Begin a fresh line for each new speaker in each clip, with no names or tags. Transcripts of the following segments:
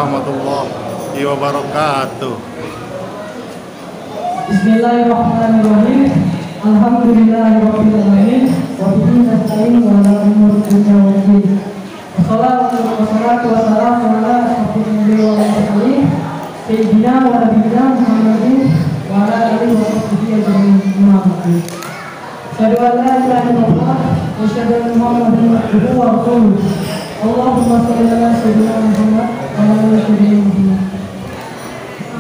warahmatullahi wabarakatuh.
Bismillahirrahmanirrahim. Alhamdulillahirabbil alamin wa bihi nasta'in wa ala umuri dunya waddin. Wassalatu wassalamu ala asyrofil anbiya'i wal mursalin sayyidina wa nabiyina Muhammadin wa ala alihi wa sahbihi ajma'in. Asyhadu an la ilaha illallah wa asyhadu anna Muhammadan abduhu wa rasuluh. Allahumma shalli ala sayyidina Muhammad wa ala ali sayyidina Muhammad.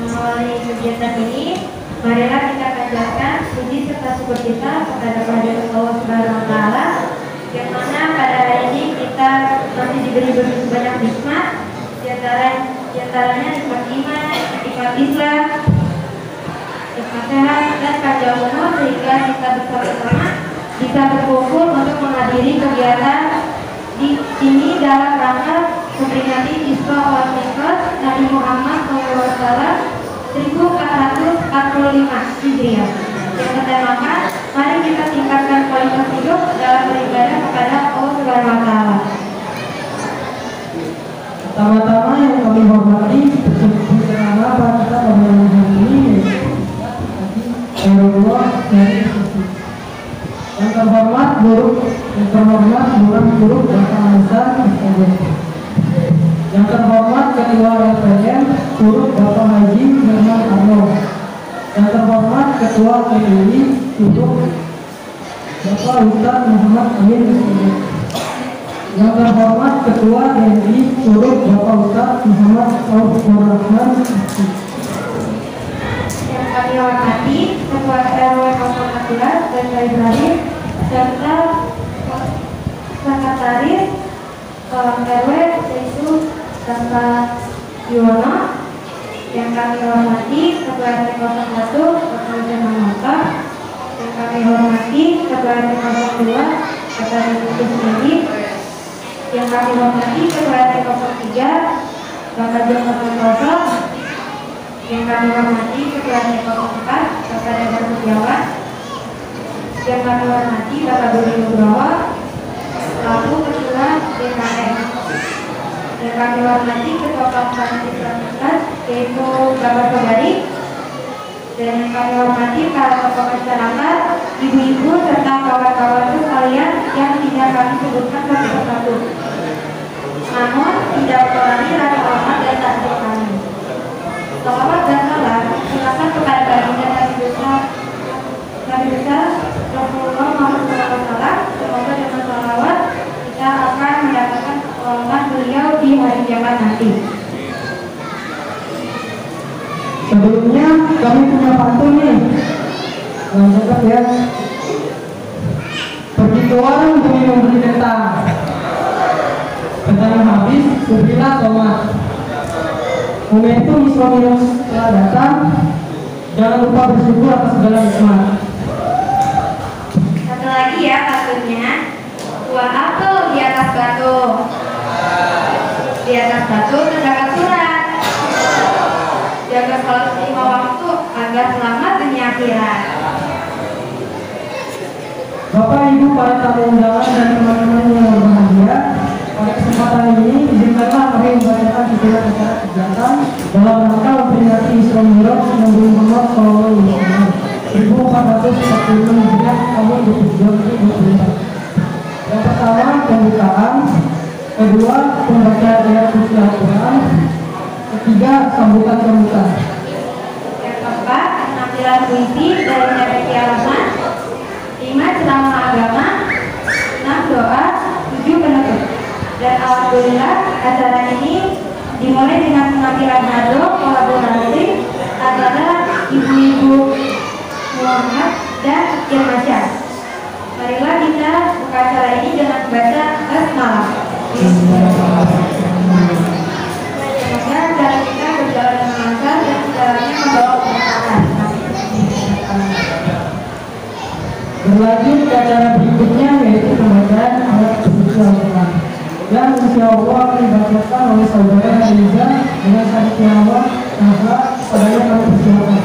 Melalui kegiatan ini, marilah kita panjatkan puji serta syukur kita kepada Allah Subhanahu wa Ta'ala, yang mana pada hari ini kita masih diberi begitu banyak nikmat, diantaranya nikmat iman, nikmat Islam, nikmat sehat dan panjang umur, sehingga kita bersama-sama bisa berkumpul untuk menghadiri kegiatan di sini dalam rangka memperingati Isra wal Mi'raj Nabi Muhammad SAW 1445 Hijriah yang bertemakan mari kita tingkatkan kualitas hidup dalam beribadah kepada Allah Subhanahu wa Ta'ala.
Pertama-tama yang kami hormati bersama para kita pada hari ini Allah dari yang terhormat guru Bapak Hasan yang terhormat Ketua LPM Guru Bapak Haji Herman Arno, yang terhormat Ketua PPI Guru Bapak Ustaz Muhammad Amin, yang terhormat Ketua DNI Guru Bapak Ustaz Muhammad Abdul Rahman,
yang kami hormati Ketua RW 014 dan Ibrahim serta Sekretaris RW yaitu Bapak Yuwono, yang kami hormati Ketua RT 01 Bapak Jamal Motor, yang kami hormati Ketua RT 02 Bapak Yusuf Sendiri, yang kami hormati Ketua RT 03 Bapak Joko Santoso, yang kami hormati Ketua RT 04 Bapak Dadang Setiawan, yang kami hormati Bapak Budi Nugroho selaku Ketua DKM, yang kami hormati Ketua Kabupaten Islam yaitu Bapak Sobari, dan yang kami hormati para tokoh masyarakat, ibu-ibu serta kawan-kawan sekalian yang tidak kami sebutkan satu persatu. Namun tidak mengurangi rasa hormat dan takdir kami. Salawat dan salam silakan kepada baginda Nabi besar Rasulullah Muhammad SAW. Semoga dengan salawat kita akan mendapatkan pertolongan beliau di hari kiamat nanti.
Sebelumnya kami punya pantun nih, yang cakep ya. Pergi ke warung demi membeli kentang, kentang habis, berilah tomat. Momentum Isra Mi'raj telah datang, jangan lupa bersyukur atas segala nikmat.
Satu lagi ya pantunnya, buah apel di atas batu, di atas batu terdapat surat. Semoga selamat dunia akhirat.
Bapak, Ibu, para tamu undangan dan teman-teman yang berbahagia, pada kesempatan ini izinkanlah kami membacakan sejumlah acara kegiatan dalam rangka memperingati Isra Mi'raj Nabi Muhammad SAW 1446 Hijriah tahun 2024. Yang pertama, pembukaan. Kedua, pembacaan ayat suci Al-Quran. Ketiga, sambutan pembuka.
Yang keempat, penampilan puisi dari Redaksi Alasan. 5, ceramah agama. 6, doa. 7, penutup. Dan alhamdulillah acara ini dimulai dengan penampilan hado kolaborasi antara ibu-ibu Muhammad dan Irmasyah. Marilah kita buka acara ini dengan membaca basmalah. Semoga acara kita berjalan dengan lancar dan segalanya membawa keberkahan.
Berlanjut ke acara berikutnya, yaitu pembacaan ayat suci Al-Quran. Dan insya Allah akan dibacakan oleh saudara Riza dengan hadis tilawah. Maka saudara kami persilakan.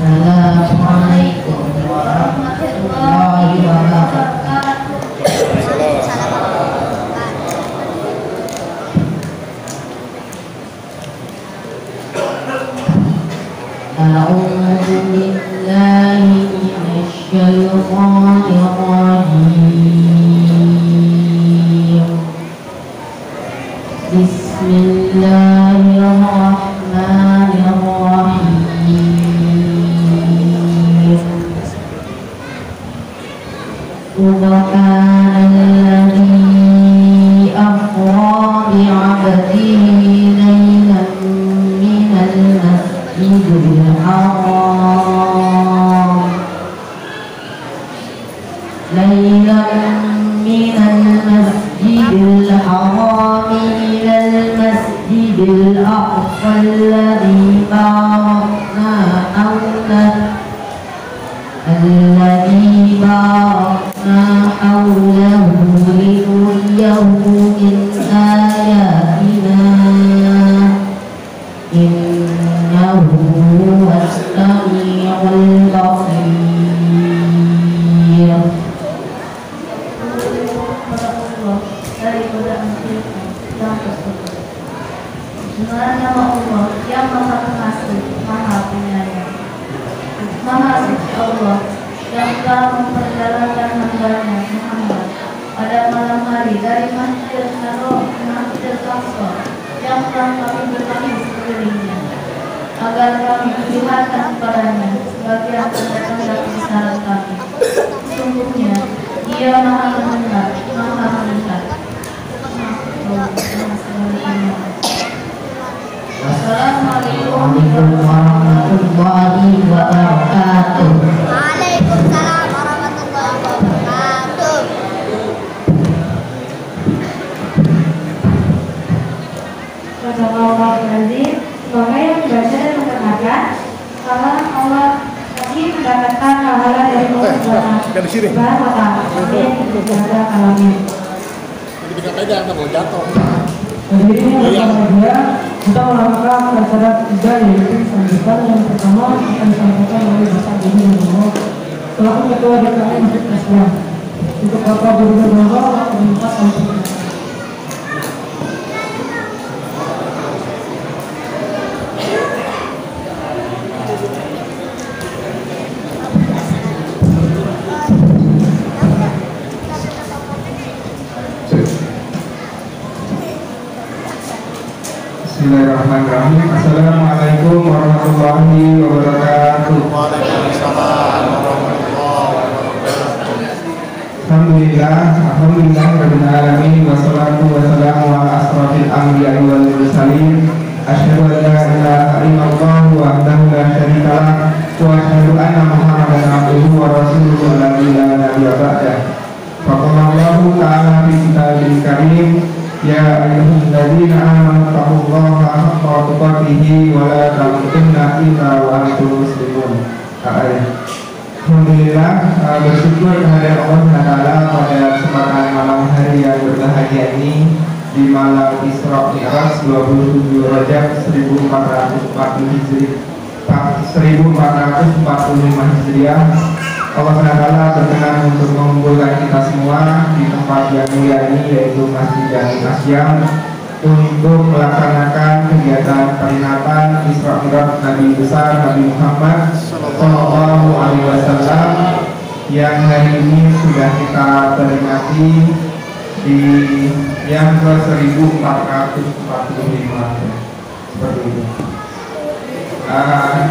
Assalamualaikum warahmatullahi wabarakatuh. A'udzu billahi minasy syaithanir rajim. Bismillahirrahmanirrahim. Subhanalladzi asra bi'abdihi laylan minal masjidil haram ilal masjidil aqsa alladzi barakna hawlahu linuriyahu min ayatina innahu huwas sami'ul basir.
Dengan nama Allah yang Maha Pengasih, Maha Penyayang. Maha Suci Allah yang telah memperjalankan hamba-Nya Muhammad pada malam hari dari Masjidil Haram ke Masjidil Aqsa yang telah kami berkami sekelilingnya, agar kami perlihatkan kepadanya sebagian tanda-tanda kebesaran kami. Sungguhnya Dia Maha mendengar, Maha melihat.
Assalamualaikum warahmatullahi wabarakatuh.
Waalaikumsalam warahmatullahi wabarakatuh.
Bismillahirrahmanirrahim. Semoga yang membaca dan mendengarkan Allah lagi mendapatkan pahala dari Allah Subhanahu wa Ta'ala. Amin.
Hadirin yang berbahagia, kita melakukan acara ketiga, yaitu sambutan. Yang pertama akan disampaikan oleh Bapak Gubernur Bogor selaku Ketua DKM Masjid Islam. Untuk Bapak Gubernur Bogor, akan minta sambutan.
Bismillahirrahmanirrahim. Assalamualaikum warahmatullahi wabarakatuh.
Waalaikumsalam
Alhamdulillahirabbil alamin wassalatu wassalamu ala asrofil anbiya'i wal mursalin. Asyhadu an la ilaha illallah wahdahu la syarika lah wa asyhadu anna Muhammadan abduhu wa rasuluhu la ilaha illa ba'dah. Faqala Allahu ta'ala fi kitabil karim ya ayyuhalladzina amanu taqullaha haqqa tuqatih wa la tamutunna illa wa antum muslimun. Alhamdulillah, bersyukur kehadirat Allah Taala pada kesempatan malam hari yang berbahagia ini di malam Isra Mi'raj 27 Rajab 1445 Hijriah. Allah Taala berkenan untuk mengumpulkan kita semua di tempat yang mulia ini, yaitu Masjid Jami Asyam, untuk melaksanakan kegiatan peringatan Isra Mi'raj Nabi besar Nabi Muhammad Sallallahu Alaihi Wasallam yang hari ini sudah kita peringati di yang ke 1445 seperti itu.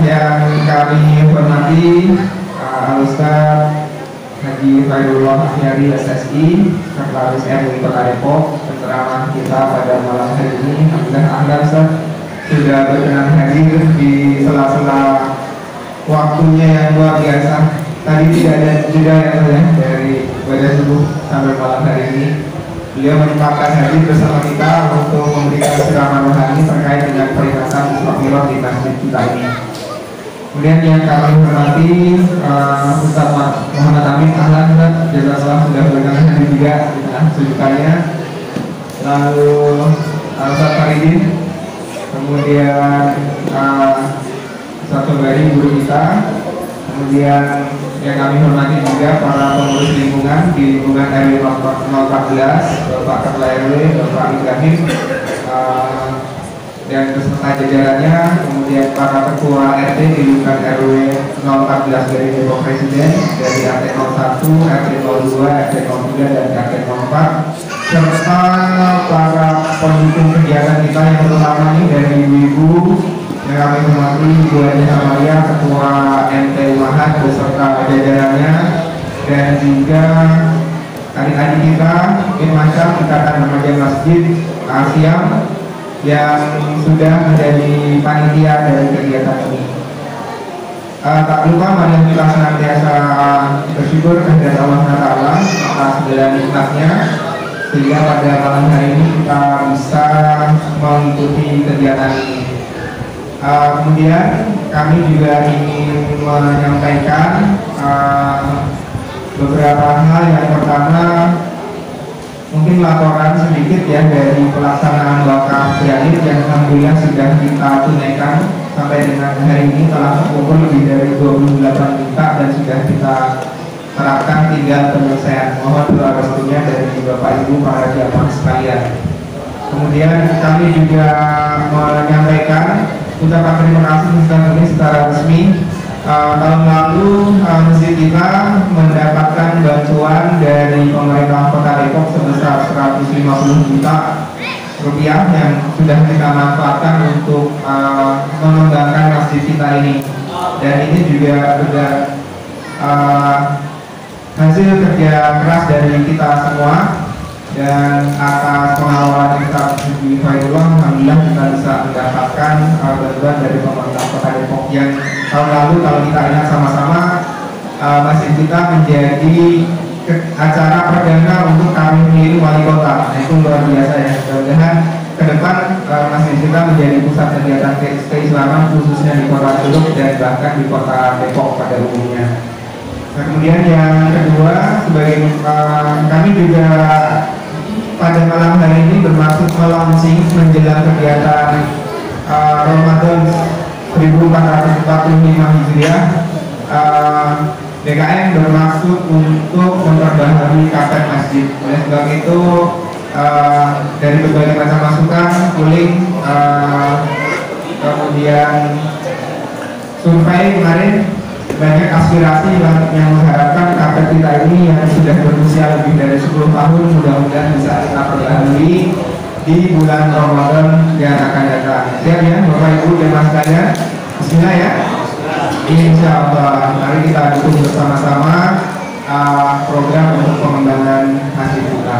Yang kami hormati Al-Ustaz Haji Khairullah Ahyari SSI, Sekretaris MUI Kota Depok, penceramah kita pada malam hari ini. Alhamdulillah sudah berkenan hadir di sela-sela waktunya yang luar biasa. Tadi tidak ada jeda ya dari pada subuh sampai malam hari ini. Beliau menyempatkan hadir bersama kita untuk memberikan ceramah rohani terkait dengan peringatan Isra Mi'raj di masjid kita ini. Kemudian yang kami hormati Ustaz Muhammad Amin, ahlan jazakallah sudah berkenan hadir juga di tengah kesibukannya. Lalu Ustaz Faridin, kemudian Ustaz Sobari guru kita, kemudian yang kami hormati juga para pengurus lingkungan di lingkungan RW 014, Bapak Ketua RW, Bapak Ibrahim, dan beserta jajarannya, kemudian para ketua RT di lingkungan RW 014 dari Depok Presiden, dari RT 01, RT 02, RT 03, dan RT 04, serta para pendukung kegiatan kita yang pertama ini dari ibu yang kami hormati Ibu Haji Amalia, Ketua MT Umahat beserta jajarannya, dan juga adik-adik kita Ikatan Remaja Masjid Asyam yang sudah menjadi panitia dari kegiatan ini. Tak lupa mari kita senantiasa bersyukur kehadirat Allah Taala atas segala nikmatnya, sehingga pada malam hari ini kita bisa mengikuti kegiatan ini. Kemudian kami juga ingin menyampaikan beberapa hal. Yang pertama, mungkin laporan sedikit ya dari pelaksanaan wakaf Jahid yang alhamdulillah sudah kita tunaikan sampai dengan hari ini, telah terkumpul lebih dari 28 juta dan sudah kita terapkan tinggal penyelesaian. Mohon doa restunya dari Bapak Ibu para jamaah sekalian. Kemudian kami juga menyampaikan ucapan terima kasih secara resmi. Tahun lalu masjid kita mendapatkan bantuan dari pemerintah Kota Depok sebesar 150 juta rupiah yang sudah kita manfaatkan untuk mengembangkan masjid kita ini. Dan ini juga sudah hasil kerja keras dari kita semua, dan atas pengawalan kita di Khairullah, alhamdulillah kita bisa mendapatkan bantuan dari pemerintah Kota Depok yang tahun lalu kalau kita ingat sama-sama masjid kita menjadi acara perdana untuk kami memilih wali kota. Nah, itu luar biasa ya. Mudah-mudahan ke depan masjid kita menjadi pusat kegiatan keislaman khususnya di Kota Depok dan bahkan di Kota Depok pada umumnya. Nah, kemudian yang kedua, sebagai kami juga pada malam hari ini bermaksud melaunching menjelang kegiatan Ramadan 1445 Hijriah. DKM bermaksud untuk memperbaharui kapet masjid. Oleh sebab itu dari berbagai macam masukan, polling, kemudian survei kemarin, banyak aspirasi yang mengharapkan kapet kita ini yang sudah berusia lebih dari 10 tahun mudah-mudahan bisa kita perbaharui di bulan Ramadan yang akan datang. Siap ya Bapak Ibu jemaah sekalian? Bismillah ya. Insya Allah mari kita dukung bersama-sama program untuk pengembangan masjid kita.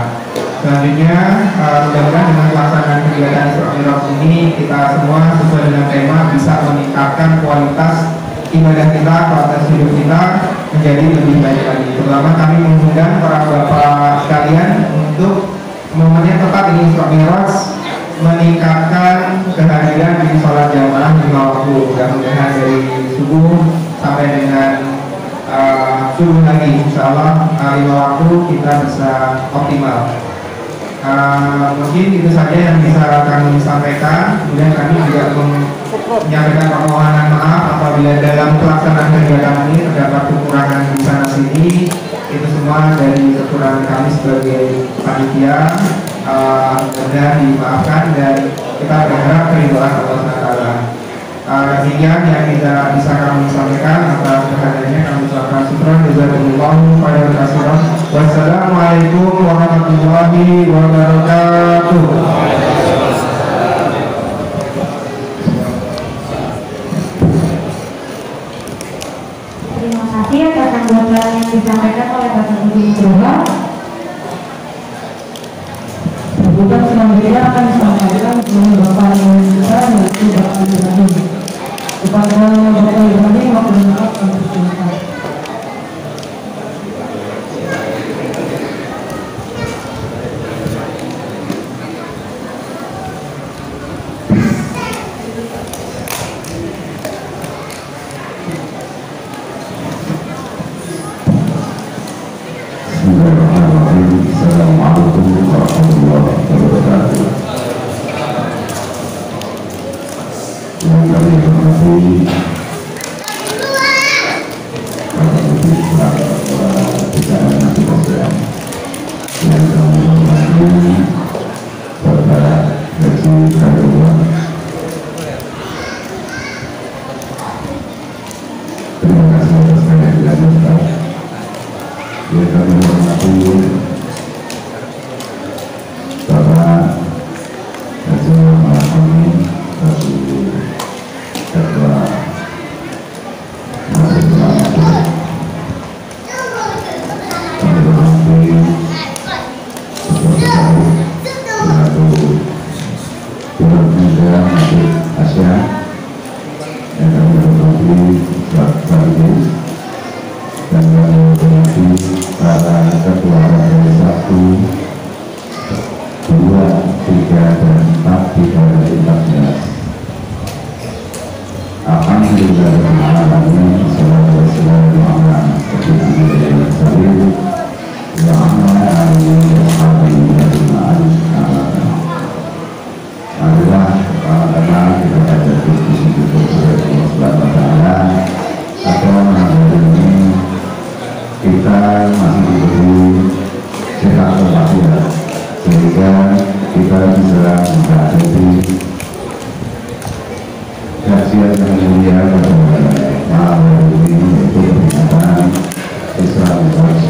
Selanjutnya, mudah-mudahan dengan pelaksanaan kegiatan Isra Mi'raj ini kita semua sesuai dengan tema bisa meningkatkan kualitas ibadah kita, kualitas hidup kita menjadi lebih baik lagi. Terutama kami mengundang para bapak sekalian untuk momennya tepat ini Isra Mi'raj, meningkatkan kehadiran di sholat jamaah 5 waktu. Mudah-mudahan dari subuh sampai dengan subuh lagi, insya Allah 5 waktu kita bisa optimal. Mungkin itu saja yang bisa kami sampaikan. Kemudian kami juga menyampaikan permohonan maaf apabila dalam pelaksanaan kegiatan ini terdapat kekurangan di sana sini. Itu semua dari kekurangan kami sebagai panitia. Mudah dimaafkan dan kita berharap keridhaan Allah SWT. Demikian yang tidak bisa kami sampaikan. Atas perhatiannya kami ucapkan syukran jazakumullahu khairan. Wassalamualaikum warahmatullahi wabarakatuh.
Terima kasih atas sambutan yang disampaikan oleh Bapak Guru Nugroho.
Sambutan selanjutnya akan disampaikan oleh Bapak Indonesia yaitu Bapak Ibrahim. Kepada Bapak Ibrahim, waktu lengkap kami persilakan.
Assalamualaikum warahmatullahi wabarakatuh. Yang kami hormati yang kami hormati Bapak Haji Khairullah. Terima kasih atas kehadiran Bapak. Yang kami hormati Bapak Haji Muhammad Haji Ketua Masjid Al-Aqsa. Kami hormati Selaku Pihak Muda Masjid Asia. Yang kami hormati Selaku dan kami hormati para ketua organisasi 2, 3, dan 4 di daerah 14. Alhamdulillah alamin. Salatu wassalamu ala asyrofil mursalin wa ala alihi wa sahbihi ajma'in. Marilah pertama-tama kita baca diskusi kepada Allah Subhanahu wa taala. Atau hari ini kita masih diberi sehat walafiat sehingga kita bisa menghadapi kajian yang mulia pada malam hari ini, yaitu peringatan Isra Mi'raj.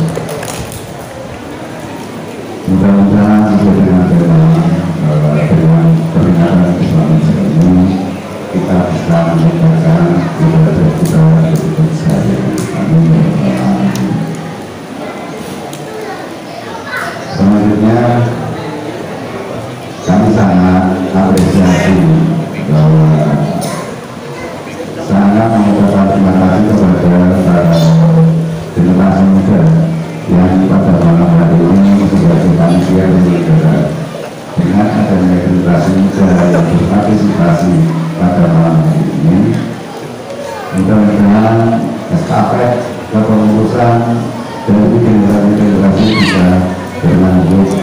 Mudah-mudahan sesuai dengan tema dengan peringatan Isra Mi'raj ini kita bisa meningkatkan ibadah kita untuk sehari-hari. Amin. Selanjutnya kami sangat apresiasi bahwa sangat mengucapkan terima kasih kepada para generasi muda yang pada malam hari ini sebagai panitia penyelenggara. Dengan adanya generasi muda yang berpartisipasi pada malam hari ini, mudah-mudahan estafet kepengurusan dari generasi bisa berlanjut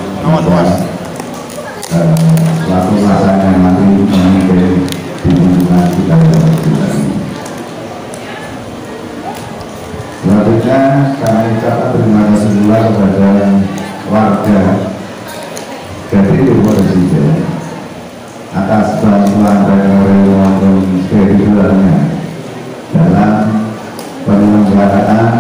suatu masa yang nanti memimpin di lingkungan kita yang ini. Selanjutnya kami ucapkan terima kasih pula kepada warga dari Ibu Presiden atas bantuan dan maupun spiritualnya dalam penyelenggaraan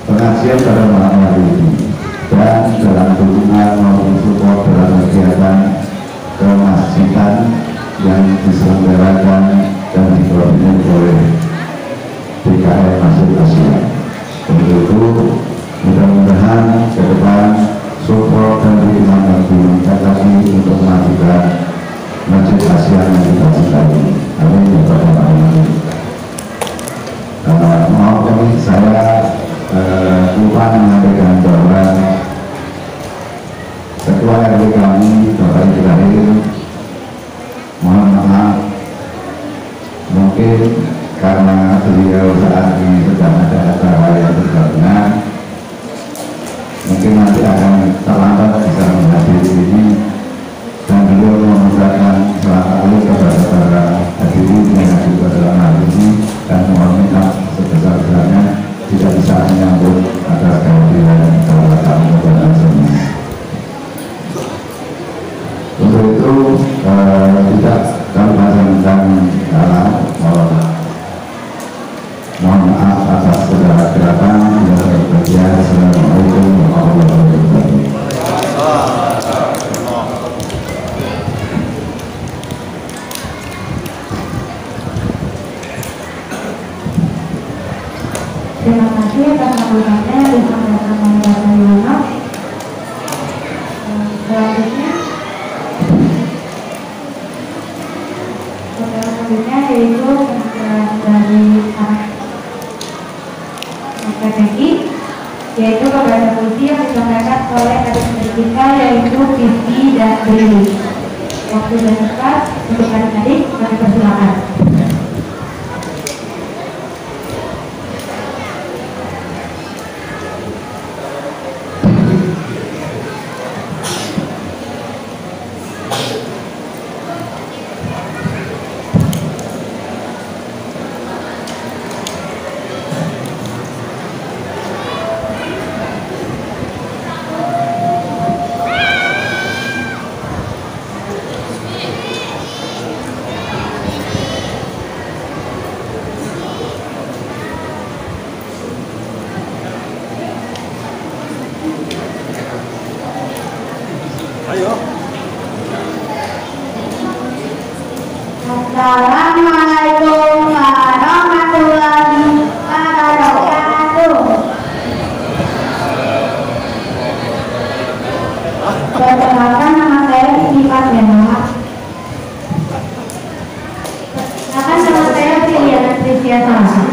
pengajian pada malam hari ini dan dalam dukungan maupun support dalam kegiatan kemasjidan yang diselenggarakan dan dikoordinir oleh DKM Masjid Asia. mungkin karena beliau saat ini sedang ada acara yang berbarengan, mungkin nanti akan terlambat bisa menghadiri ini, dan beliau mengucapkan selamat hari kepada para hadirin yang hadir pada malam ini, dan mohon maaf sebesar-besarnya tidak bisa menyambut atas kehadiran para tamu dan semua. Untuk itu tidak kami pasangkan dalam mohon maaf atas segala gerakan yang terjadi. Assalamualaikum warahmatullahi wabarakatuh.
Terima kasih atas sambutannya yang disampaikan oleh Bapak Yuwono. Selanjutnya yaitu penampilan dari PPI, yaitu kepada puisi yang disampaikan oleh adik-adik kita, yaitu Vivi dan Brili. Waktu dan tempat untuk adik-adik kami persilakan.
Assalamualaikum warahmatullahi wabarakatuh.
Perkenalkan, nama saya Siti Fatimah. Perkenalkan, nama saya Filiana Trisya Salsa.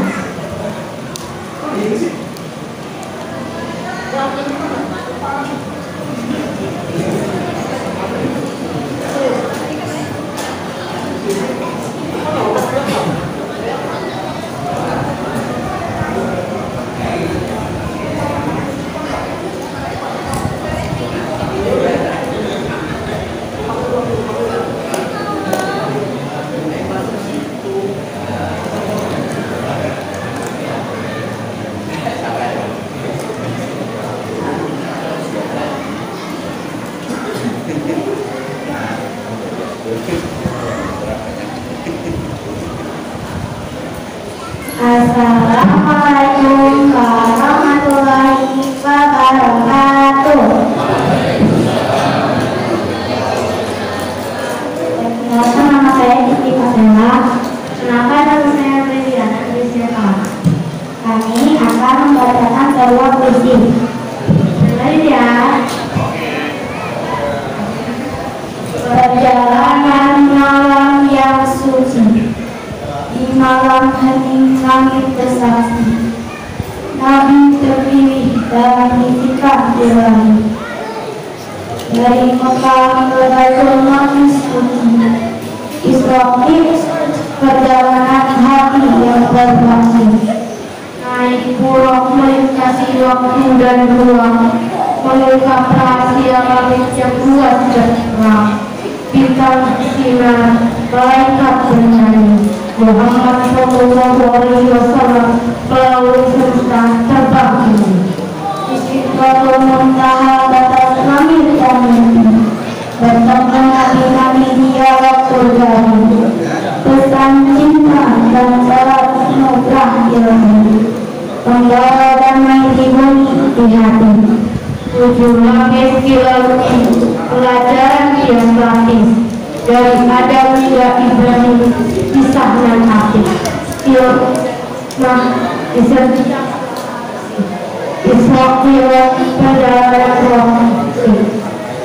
Assalamualaikum warahmatullahi wabarakatuh.
Perkenalkan, nama saya Siti Fatimah. Kenalkan, nama saya Filiana Trisya Salsa.
Kami akan membacakan sebuah puisi.
Dengerin ya.
Perjalanan malam yang suci, di malam hening langit bersaksi, Nabi terpilih dalam itikaf di langit. Dari Mekah ke Baitul Maqdis suci, Israfil perjalanan hati yang berbakti. Naik pulau melintasi waktu dan ruang, melihat rahasia langit yang luas dan terang. Bintang sinar, malaikat bernyanyi, Muhammad Sallallahu Alaihi Wasallam melalui semesta terbang ini. Istiqlal muntaha batas langit dan mimpi, bertemu nabi-nabi dia waktu dari pesan cinta dan salat nugrah ilmu, membawa damai di bumi di hati. Tujuh lapis di laut itu, pelajaran yang praktis dari Adam hingga Ibrahim, kisah dan hati. Israfil perjalanan roh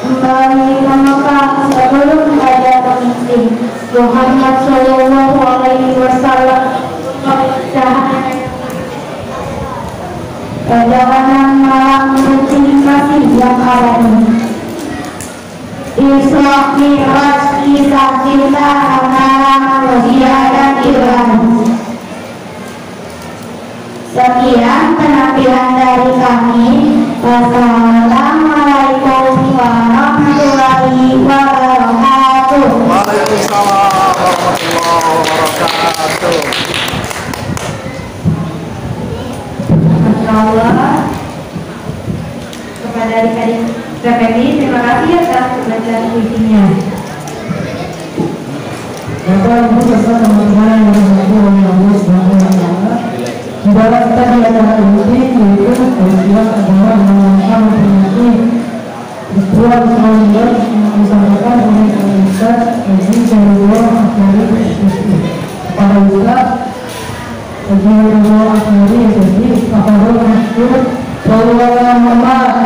kembali ke Mekah sebelum ada pengisi. Muhammad Sallallahu Alaihi Wasallam perjalanan malam menuju kasih yang abadi. Isra Mi'raj kisah cinta antara manusia dan Ibrahim. sekian penampilan dari kami. Wassalamualaikum warahmatullahi wabarakatuh.
Waalaikumsalam warahmatullahi wabarakatuh.
Masya Allah. Kepada adik-adik PPP, terima kasih atas pembelajaran puisinya.
Bapak Ibu serta teman-teman yang dirahmati oleh Allah Subhanahu wa Ta'ala, saudara kita di acara ini yaitu kajian agama yang mengangkat memperingati peristiwa Islam yang disampaikan oleh Ustaz Haji Fairulla Asyari SSI. Kepada Ustaz Haji Fairulla Asyari SSI, Tafadhol Masykur, Sallallahu alaihi wasallam.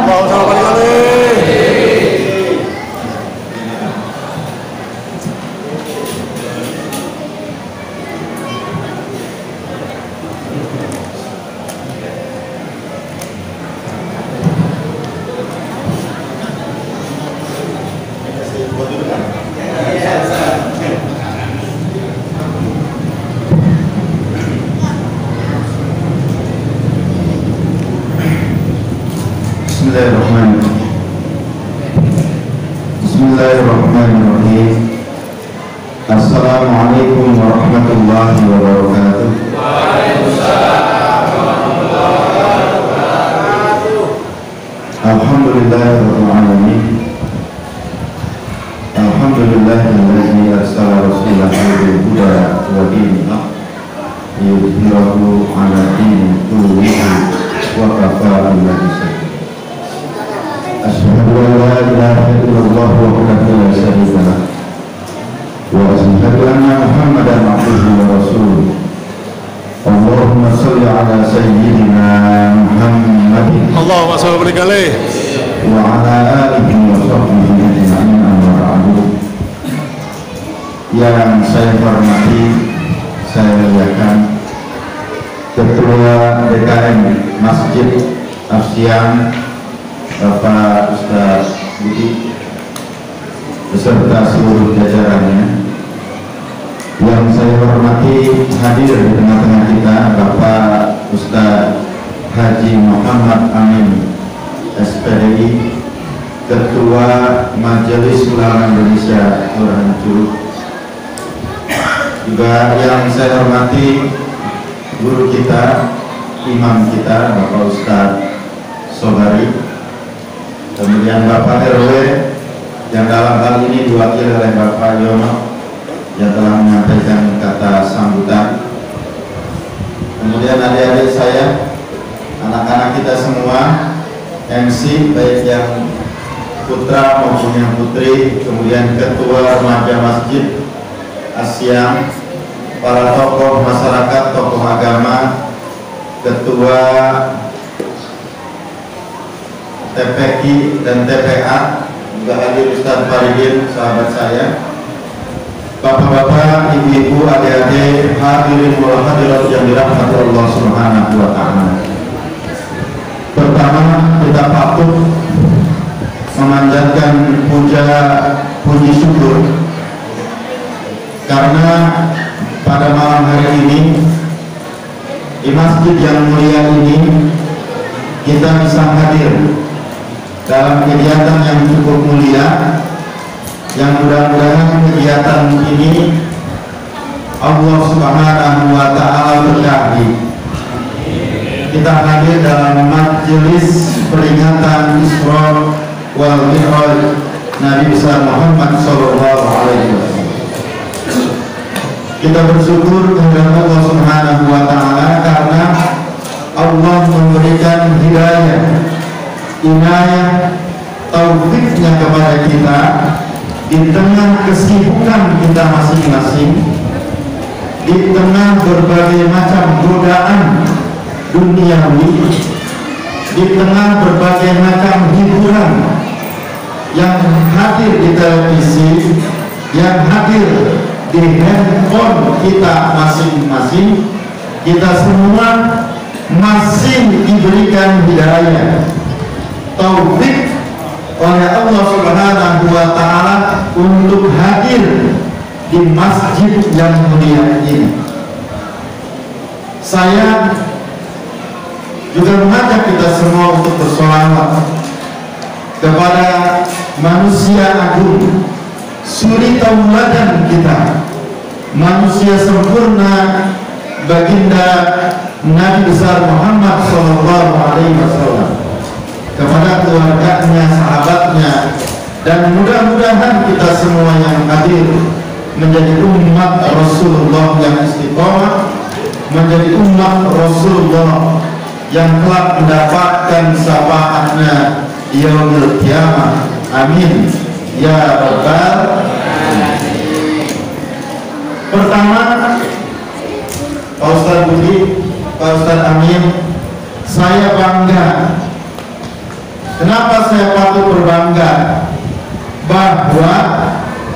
Bismillahirrahmanirrahim. Assalamualaikum warahmatullahi wabarakatuh. Alhamdulillahirabbil alamin. Alhamdulillahilladzi arsala rasulahu bil huda wa dinil haqq liyudhhirahu 'ala dini kullihi wa kafaa billahi shahida. Asyhadu an la ilaha illallah wahdahu la syarika lah wa asyhadu anna Muhammadan abduhu wa rasuluh. Allahumma shalli ala sayyidina Muhammadin
Allahumma shalli alaihi
wa ala alihi wa sahbihi ajma'in, amma ba'du. Yang saya hormati, saya muliakan Ketua DKM Masjid Asyam Bapak Ustaz Budi beserta seluruh jajarannya. Yang saya hormati, hadir di tengah-tengah kita Bapak Ustaz Haji Muhammad Amin SPDI, Ketua Majelis Ulama Indonesia Kelurahan Curug. Juga yang saya hormati guru kita, imam kita Bapak Ustaz Sobari, kemudian Bapak RW yang dalam hal ini diwakili oleh Bapak Yono yang telah menyampaikan kata sambutan. Kemudian adik-adik saya, anak-anak kita semua, MC baik yang putra maupun yang putri, kemudian ketua remaja masjid Asyam, para tokoh masyarakat, tokoh agama, ketua TPI dan TPA, juga hadir Ustaz Faridin, sahabat saya, bapak-bapak, ibu-ibu, adik-adik, hadirin wal hadirat yang dirahmati Allah Subhanahu wa Ta'ala. Pertama, kita patut memanjatkan puji syukur karena pada malam hari ini di masjid yang mulia ini kita bisa hadir dalam kegiatan yang cukup mulia, yang mudah-mudahan kegiatan ini Allah Subhanahu wa Ta'ala berkahi. Kita hadir dalam majelis peringatan Isra wal Mi'raj Nabi besar Muhammad sallallahu alaihi wasallam. Kita bersyukur kepada Allah Subhanahu wa Ta'ala karena Allah memberikan hidayah, inayah, taufiknya kepada kita di tengah kesibukan kita masing-masing, di tengah berbagai macam godaan duniawi, di tengah berbagai macam hiburan yang hadir di televisi, yang hadir di handphone kita masing-masing. Kita semua masih diberikan hidayah, taufik oleh Allah Subhanahu wa Ta'ala untuk hadir di masjid yang mulia ini. Saya
juga mengajak kita semua untuk bersolawat kepada manusia agung, suri tauladan kita, manusia sempurna, baginda Nabi besar Muhammad SAW, kepada keluarganya, sahabatnya, dan mudah-mudahan kita semua yang hadir menjadi umat Rasulullah yang istiqomah, menjadi umat Rasulullah yang kelak mendapatkan syafaatnya yaumil qiyamah. Amin ya rabbal alamin. Pertama, Pak Ustadz Budi, Pak Ustadz Amin, saya bangga. Kenapa saya patut berbangga? Bahwa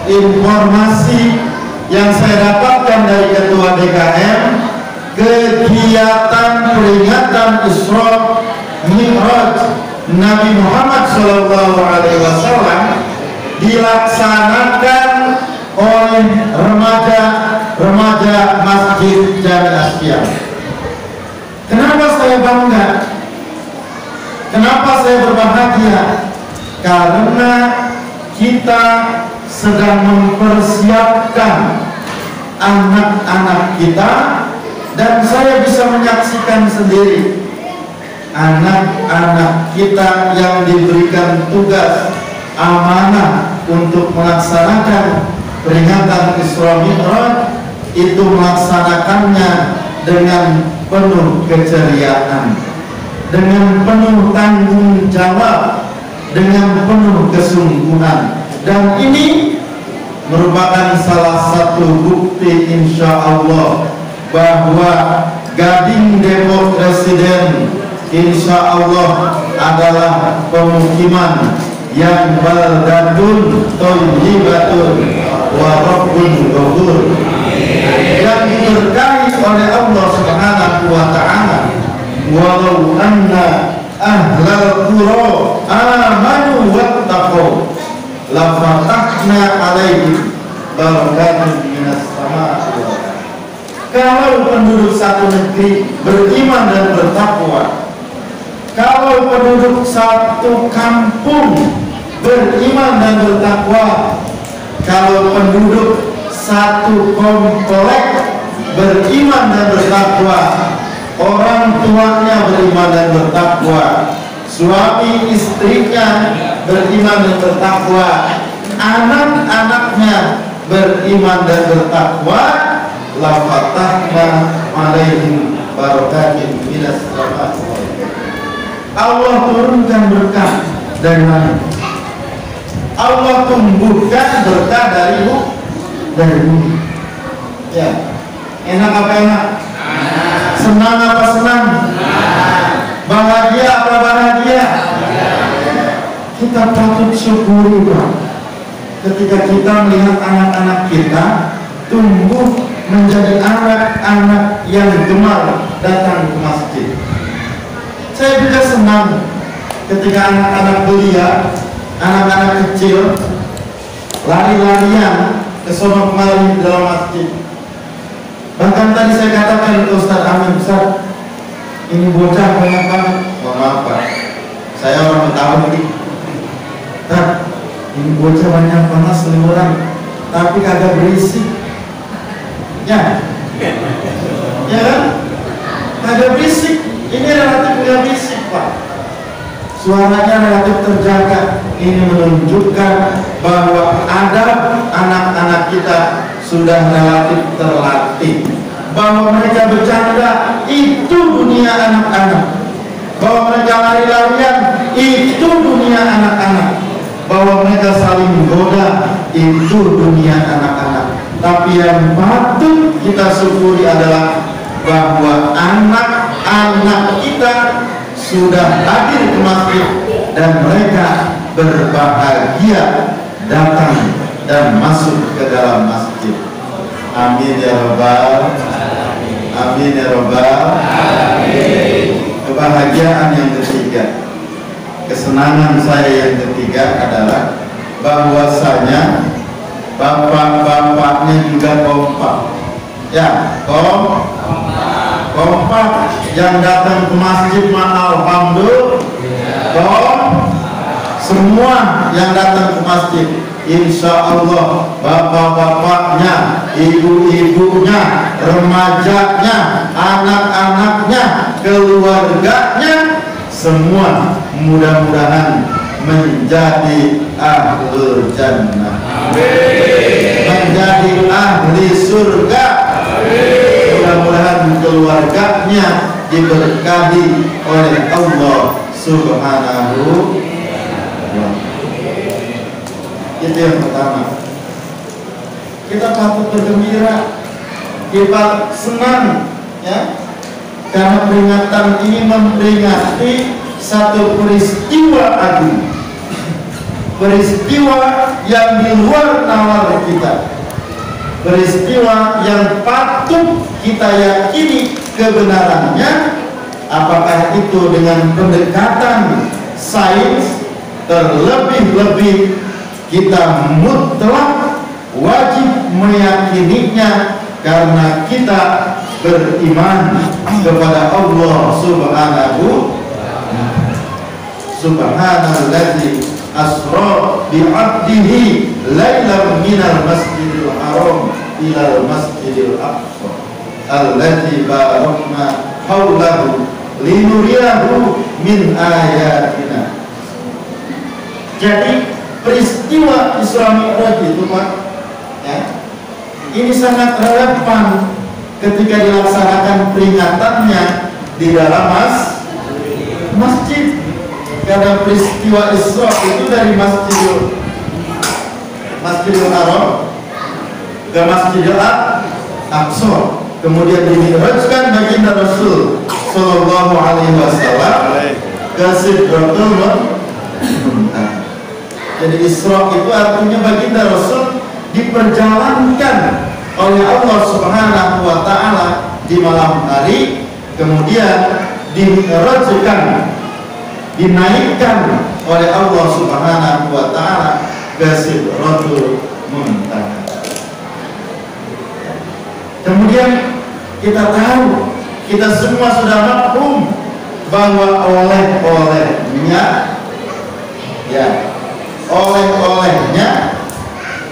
informasi yang saya dapatkan dari Ketua DKM, kegiatan peringatan Isra Mi'raj Nabi Muhammad SAW dilaksanakan oleh remaja Masjid Jami Asfiya. Kenapa saya bangga? Kenapa saya berbahagia? Karena kita sedang mempersiapkan anak-anak kita, dan saya bisa menyaksikan sendiri anak-anak kita yang diberikan tugas amanah untuk melaksanakan peringatan Isra Mi'raj itu melaksanakannya dengan penuh keceriaan, dengan penuh tanggung jawab, dengan penuh kesungguhan. Dan ini merupakan salah satu bukti insya Allah bahwa Gading Depok Residen insya Allah adalah pemukiman yang baldatun thayyibatun wa rabbun ghafur, yang diberkahi oleh Allah Subhanahu wa ta'ala. Walau anna ahlal qura amanu wattaqu la fatahna alaihim barakatun minas samaa'i wal ardh. Kalau penduduk satu negeri beriman dan bertakwa, kalau penduduk satu kampung beriman dan bertakwa, kalau penduduk satu komplek beriman dan bertakwa, orang tuanya beriman dan bertakwa, suami istrinya beriman dan bertakwa, anak-anaknya beriman dan bertakwa, la fatahna alaihim barakatin minas samaa'i wal ardh. Allah turunkan berkah dari mana? Allah tumbuhkan berkah dari bumi. Ya, enak apa enak? Senang apa senang? Bahagia apa bahagia? Kita patut syukuri, Pak, ketika kita melihat anak-anak kita tumbuh menjadi anak-anak yang gemar datang ke masjid. Saya juga senang ketika anak-anak belia, anak-anak kecil lari-larian ke sono kemari di dalam masjid. Bahkan tadi saya katakan ke Ustaz Amin, Ustaz, ini bocah banyak banget. Maaf Pak, saya orang Betawi. Ustaz, ini bocah banyak banget selimuran, tapi kagak berisik. Ya, ya kan? Kagak berisik. Ini relatif gak berisik, Pak. Suaranya relatif terjaga. Ini menunjukkan bahwa adab anak-anak kita sudah relatif terlatih, bahwa mereka bercanda itu dunia anak-anak, bahwa mereka lari-larian itu dunia anak-anak, bahwa mereka saling menggoda itu dunia anak-anak. Tapi yang patut kita syukuri adalah bahwa anak-anak kita sudah hadir ke masjid dan mereka berbahagia datang dan masuk ke dalam masjid. Amin ya rabbal alamin. Amin ya rabbal alamin. Kebahagiaan yang ketiga, kesenangan saya yang ketiga adalah bahwasanya bapak-bapaknya juga kompak. Ya, kompak. kompak. Yang datang ke masjid alhamdulillah. Semua yang datang ke masjid, insya Allah bapak-bapaknya, ibu-ibunya, remajanya, anak-anaknya, keluarganya, semua mudah-mudahan menjadi ahlul jannah, menjadi ahli surga. Mudah-mudahan keluarganya diberkahi oleh Allah Subhanahu wa ta'ala. Itu yang pertama. Kita patut bergembira, kita senang, ya, karena peringatan ini memperingati satu peristiwa agung, peristiwa yang di luar nalar kita, peristiwa yang patut kita yakini kebenarannya. Apakah itu dengan pendekatan sains, terlebih-lebih kita mutlak wajib meyakininya karena kita beriman kepada Allah Subhanallazi asra bi'abdihi lailan minal masjidil haram ilal masjidil aqsa allazi barakna haulahu linuriyahu min ayatina. Jadi peristiwa Isra Mi'raj itu, Pak, ya, ini sangat relevan ketika dilaksanakan peringatannya di dalam masjid. Karena peristiwa Isra itu dari Masjidil Haram ke Masjidil Aqsa, kemudian dimi'rajkan baginda Rasul Sallallahu Alaihi Wasallam ke Sidratul Muntaha. Jadi Isra itu artinya baginda Rasul diperjalankan oleh Allah Subhanahu wa ta'ala di malam hari, kemudian dimi'rajkan, dinaikkan oleh Allah Subhanahu wa ta'ala ke Sidratul Muntaha. Kemudian kita tahu, kita semua sudah maklum bahwa oleh-olehnya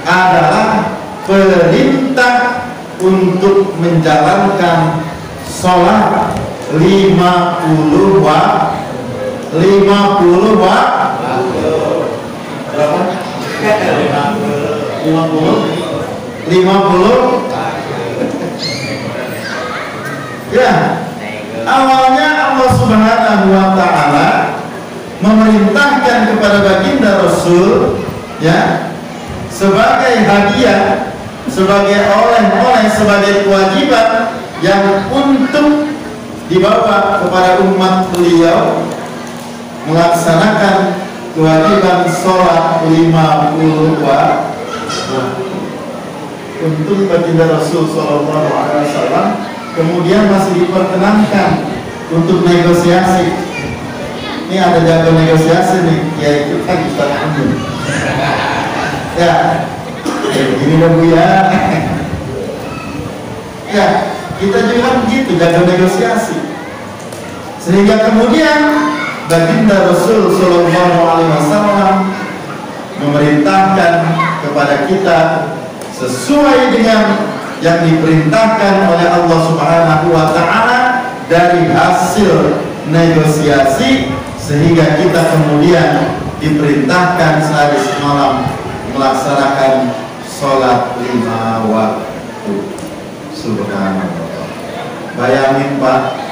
adalah perintah untuk menjalankan sholat 50 ya. Awalnya Allah Subhanahu wa ta'ala memerintahkan kepada baginda Rasul, ya, sebagai hadiah, sebagai oleh-oleh, sebagai kewajiban yang untuk dibawa kepada umat beliau melaksanakan kewajiban sholat 50 waktu. Untuk baginda Rasul Sallallahu Alaihi Wasallam kemudian masih diperkenankan untuk negosiasi. Ini ada jago negosiasi nih, yaitu kan Ustaz Amin. Ya, ini dong ya. Ya, kita juga begitu, jago negosiasi. Sehingga kemudian baginda Rasul Sallallahu Alaihi Wasallam memerintahkan kepada kita sesuai dengan yang diperintahkan oleh Allah Subhanahu wa ta'ala dari hasil negosiasi, sehingga kita kemudian diperintahkan sehari semalam melaksanakan sholat 5 waktu. Subhanallah. Bayangin Pak,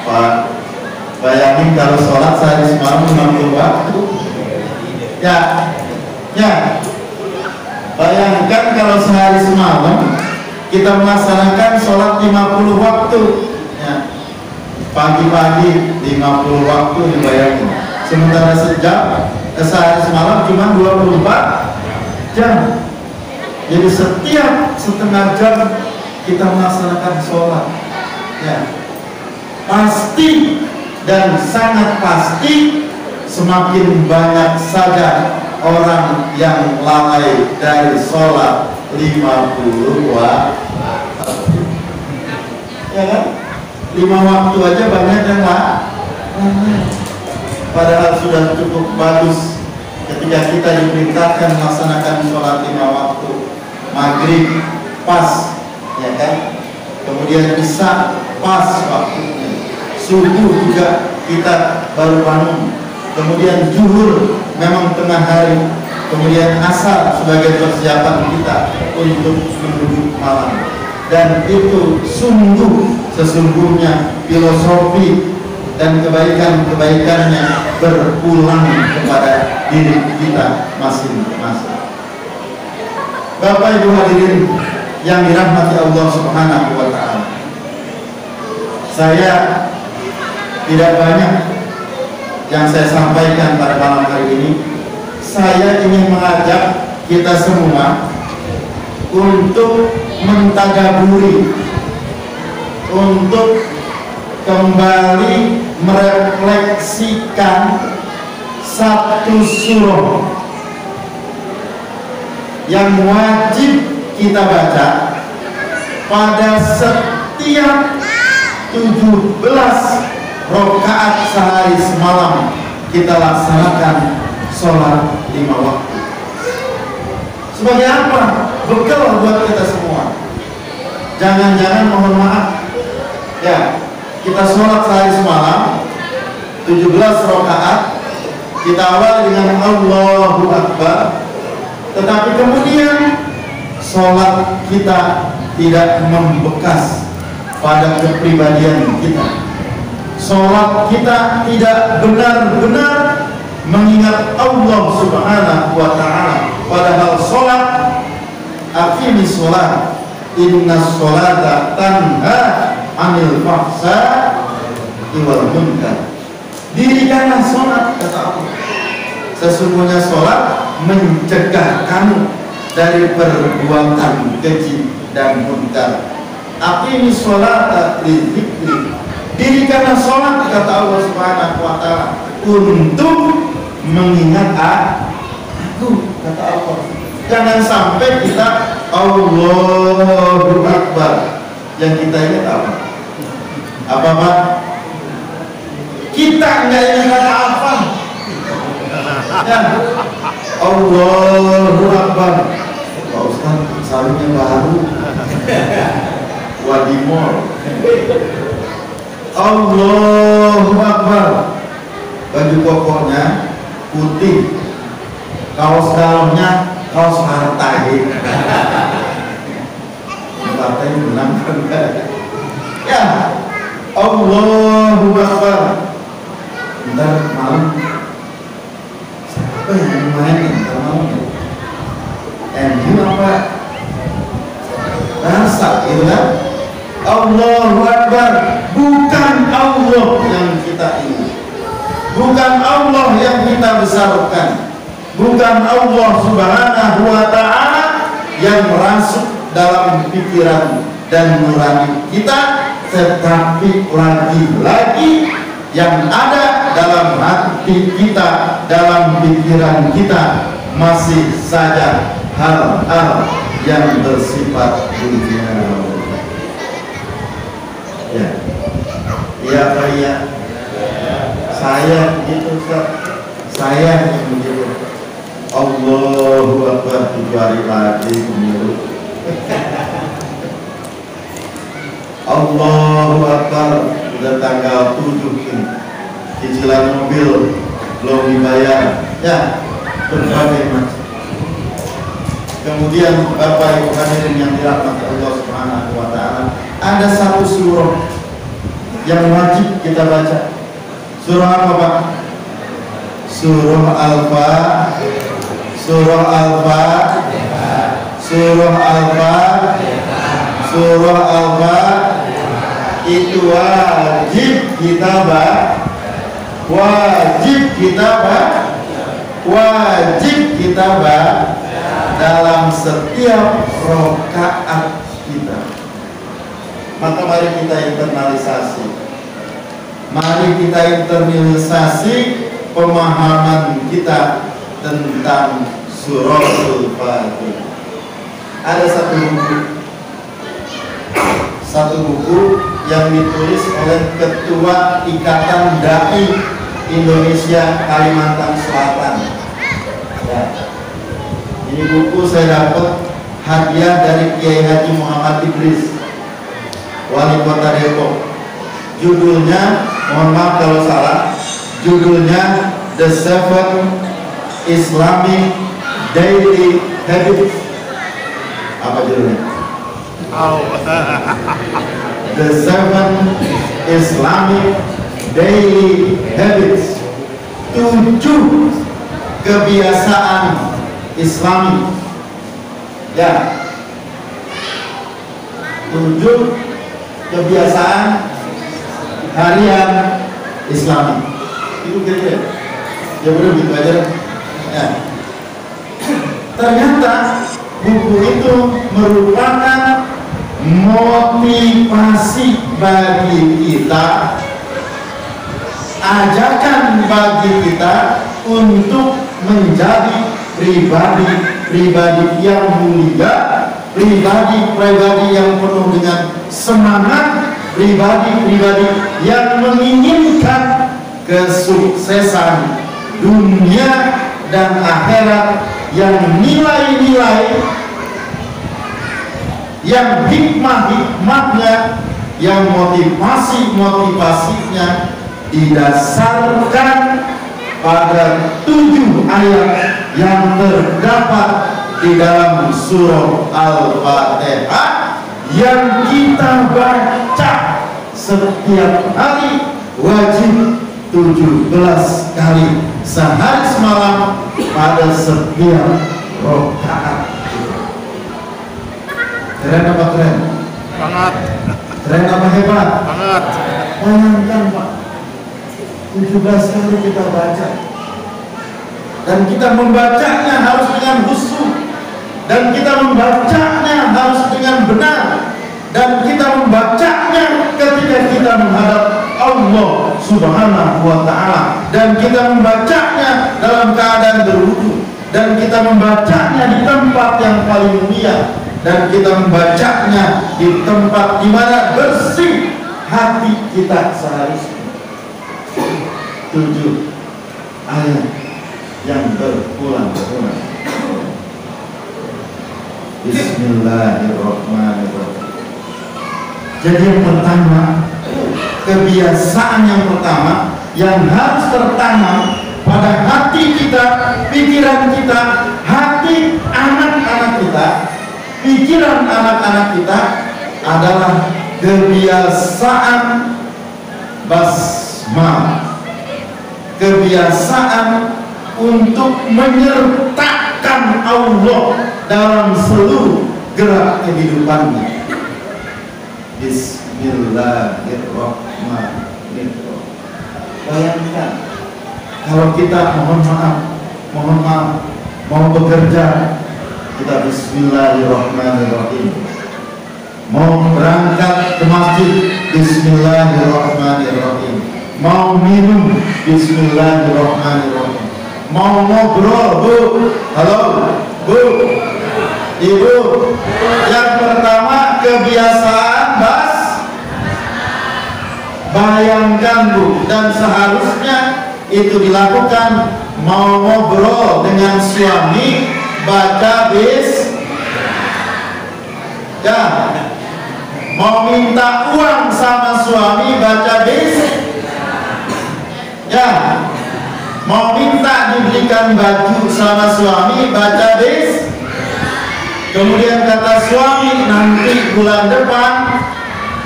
bayangin kalau sholat sehari semalam 50 waktu. Ya, bayangkan kalau sehari semalam kita melaksanakan sholat 50 waktu, ya. Pagi-pagi 50 waktu dibayangin. Sementara sehari semalam cuma 24 jam. Jadi setiap setengah jam kita melaksanakan sholat, ya. Pasti dan sangat pasti semakin banyak saja orang yang lalai dari sholat 50 waktu, ya kan? 5 waktu aja banyak yang padahal sudah cukup bagus ketika kita diperintahkan melaksanakan sholat 5 waktu. Maghrib pas, ya kan? Kemudian isya pas waktunya, subuh juga kita baru bangun, kemudian zuhur memang tengah hari, kemudian asar sebagai persiapan kita untuk menuju malam. Dan itu sesungguhnya filosofi dan kebaikan-kebaikannya berpulang kepada diri kita masing-masing. Bapak Ibu hadirin yang dirahmati Allah Subhanahu wa Ta'ala, saya tidak banyak yang saya sampaikan pada malam hari ini. Saya ingin mengajak kita semua untuk mentadaburi, untuk kembali merefleksikan satu surah yang wajib kita baca pada setiap 17 rakaat sehari semalam kita laksanakan sholat 5 waktu. Sebagai apa? Bekal buat kita semua. Jangan-jangan mohon maaf ya, kita sholat sehari semalam 17 rakaat, kita awal dengan Allahu Akbar, tetapi kemudian sholat kita tidak membekas pada kepribadian kita. Sholat kita tidak benar-benar mengingat Allah Subhanahu wa Ta'ala. Padahal sholat, aqimis sholat, inna sholata tanha anil fahsya wal munkar. Dirikanlah sholat, kata Allah. Sesungguhnya sholat mencegah kamu dari perbuatan keji dan munkar. Aqimis sholata lidzikri. Dirikanlah sholat, kata Allah Subhanahu wa Ta'ala, untuk mengingat aku, kata Allah. Jangan sampai kita Allahu Akbar, yang kita ingat apa? Apa Pak? Kita nggak ingat apa? Ya, Allahu Akbar. Pak Ustaz, sarungnya baru. Wadimor. Allahu Akbar. Baju kokohnya putih, kaos dalamnya kaos hartai. Hartai menang kan? Ya, Allahu Akbar. Ntar malam siapa yang main ntar malam? MU apa? Rasa gitu kan? Allahu Akbar. Bukan Allah yang kita ingat, bukan Allah yang kita besarkan, bukan Allah Subhanahu wa Ta'ala yang merasuk dalam pikiran dan nurani kita, tetapi lagi-lagi yang ada dalam hati kita, dalam pikiran kita masih saja hal-hal yang bersifat dunia. Ya, iya Pak, iya. Saya gitu Ustaz, saya yang begitu. Allahu Akbar 7 hari lagi pemilu. Allahu Akbar udah tanggal 7 ini. Cicilan mobil belum dibayar. Ya, berbagai macam. Kemudian Bapak Ibu hadirin yang dirahmati Allah Subhanahu wa Ta'ala, ada satu surah yang wajib kita baca. Surah apa Pak? Surah Al-Fatihah. Surah Al-Fatihah. Surah Al-Fatihah. Surah Al-Fatihah itu wajib kita baca. Wajib kita baca. Wajib kita baca dalam setiap rakaat kita. Maka mari kita internalisasi. Mari kita internalisasi pemahaman kita tentang Suratul Fatihah. Ada satu buku yang ditulis oleh Ketua Ikatan Dai Indonesia Kalimantan Selatan. Ya. Ini buku saya dapat hadiah dari Kiai Haji Muhammad Idris, Wali Kota Depok. Judulnya, mohon maaf kalau salah, judulnya The Seven Islamic Daily Habits. Apa judulnya? The Seven Islamic Daily Habits. 7 kebiasaan Islami. Ya. 7 kebiasaan harian Islami. Itu kira-kira. Ya benar gitu aja. Ya. Ternyata buku itu merupakan motivasi bagi kita, ajakan bagi kita untuk menjadi pribadi yang mulia, pribadi yang penuh dengan semangat, pribadi yang menginginkan kesuksesan dunia dan akhirat, yang nilai-nilai, yang hikmah-hikmahnya, yang motivasi-motivasinya didasarkan pada 7 ayat yang terdapat di dalam surah Al-Fatihah yang kita baca setiap hari, wajib 17 kali sehari semalam pada setiap rakaat. Keren apa keren?
Banget.
Keren apa hebat?
Banget.
Bayangkan Pak, 17 kali kita baca, dan kita membacanya harus dengan khusyuk, dan kita membacanya harus dengan benar, dan kita membacanya ketika kita menghadap Allah Subhanahu wa Ta'ala, dan kita membacanya dalam keadaan berwudu, dan kita membacanya di tempat yang paling mulia, dan kita membacanya di tempat di mana bersih hati kita seharusnya. 7 ayat yang berulang-ulang. Bismillahirrahmanirrahim. Jadi yang pertama, kebiasaan yang pertama yang harus tertanam pada hati kita, pikiran kita, hati anak-anak kita, pikiran anak-anak kita adalah kebiasaan basmalah. Kebiasaan untuk menyertakan Allah dalam seluruh gerak kehidupannya. Bismillahirrahmanirrahim. Bayangkan kalau kita mohon maaf mau bekerja, kita Bismillahirrahmanirrahim. Mau berangkat ke masjid, Bismillahirrahmanirrahim. Mau minum, Bismillahirrahmanirrahim. Mau ngobrol, Bu, halo, Bu, Ibu. Yang pertama kebiasaan bayangkan Bu, dan seharusnya itu dilakukan. Mau ngobrol dengan suami, baca ya. Mau minta uang sama suami, baca ya. Mau minta dibelikan baju sama suami, baca Kemudian kata suami, nanti bulan depan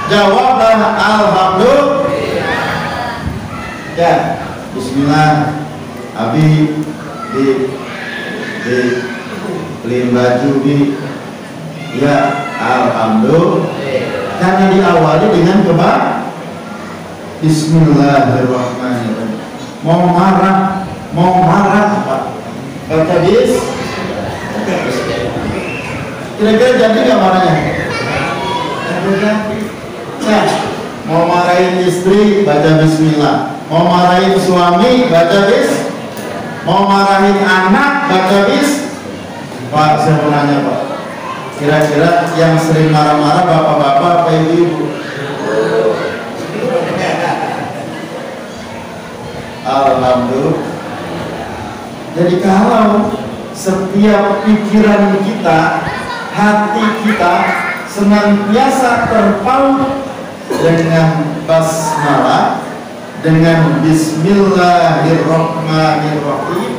jawablah alhamdulillah. Ya, bismillah. Abi beliin baju bi. Ya, alhamdulillah. Karena diawali dengan Bismillahirrahmanirrahim. Mau marah Pak, baca kira-kira jadi nggak marahnya? Nah, mau marahin istri, baca bismillah. Mau marahin suami, baca mau marahin anak, baca Pak, saya mau nanya Pak, kira-kira yang sering marah-marah bapak-bapak apa ibu-ibu? Alhamdulillah. Jadi kalau setiap pikiran kita, hati kita senantiasa terpaut dengan basmalah, dengan bismillahirrahmanirrahim,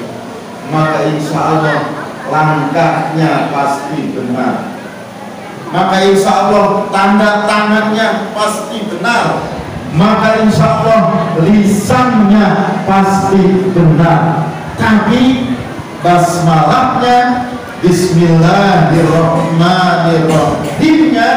maka insya Allah langkahnya pasti benar. Maka insya Allah tanda tangannya pasti benar. Maka insya Allah lisannya pasti benar. Tapi basmalahnya, bismillahirrahmanirrahimnya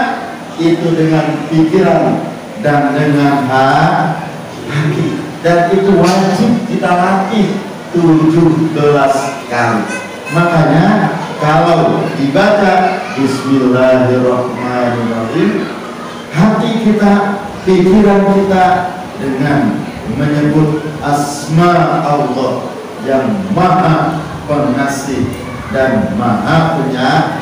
itu dengan pikiran dan dengan hati, dan itu wajib kita latih 17 kali. Makanya kalau dibaca bismillahirrahmanirrahim, hati kita, pikiran kita dengan menyebut asma Allah yang maha pengasih dan maha penyayang.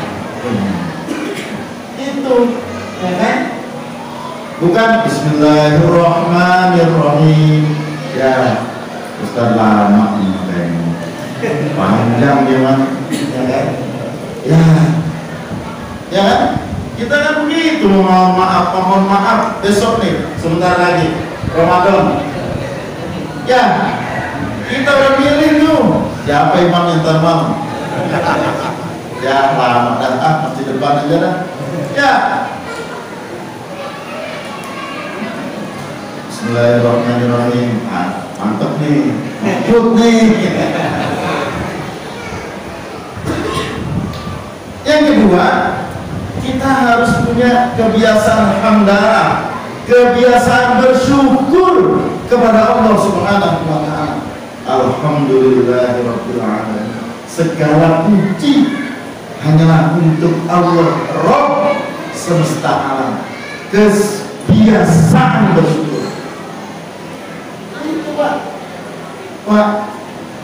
Itu ya kan? Bukan bismillahirrahmanirrahim. Ya Ustaz lama ini panjang memang, ya kan? Ya kan? Kita kan begitu. Mohon maaf besok nih, sebentar lagi Ramadan. Ya, kita udah milih tuh siapa imam yang termal. Ya lama dah, masih depan aja dah. Ya, bismillahirrahmanirrahim. Mantap nih, mantap nih. Yang kedua, kita harus punya kebiasaan hamdalah, kebiasaan bersyukur kepada Allah Subhanahu wa Ta'ala. Alhamdulillahirabbil alamin. Segala puji hanyalah untuk Allah, Rabb semesta alam. Kebiasaan bersyukur. Itu Pak,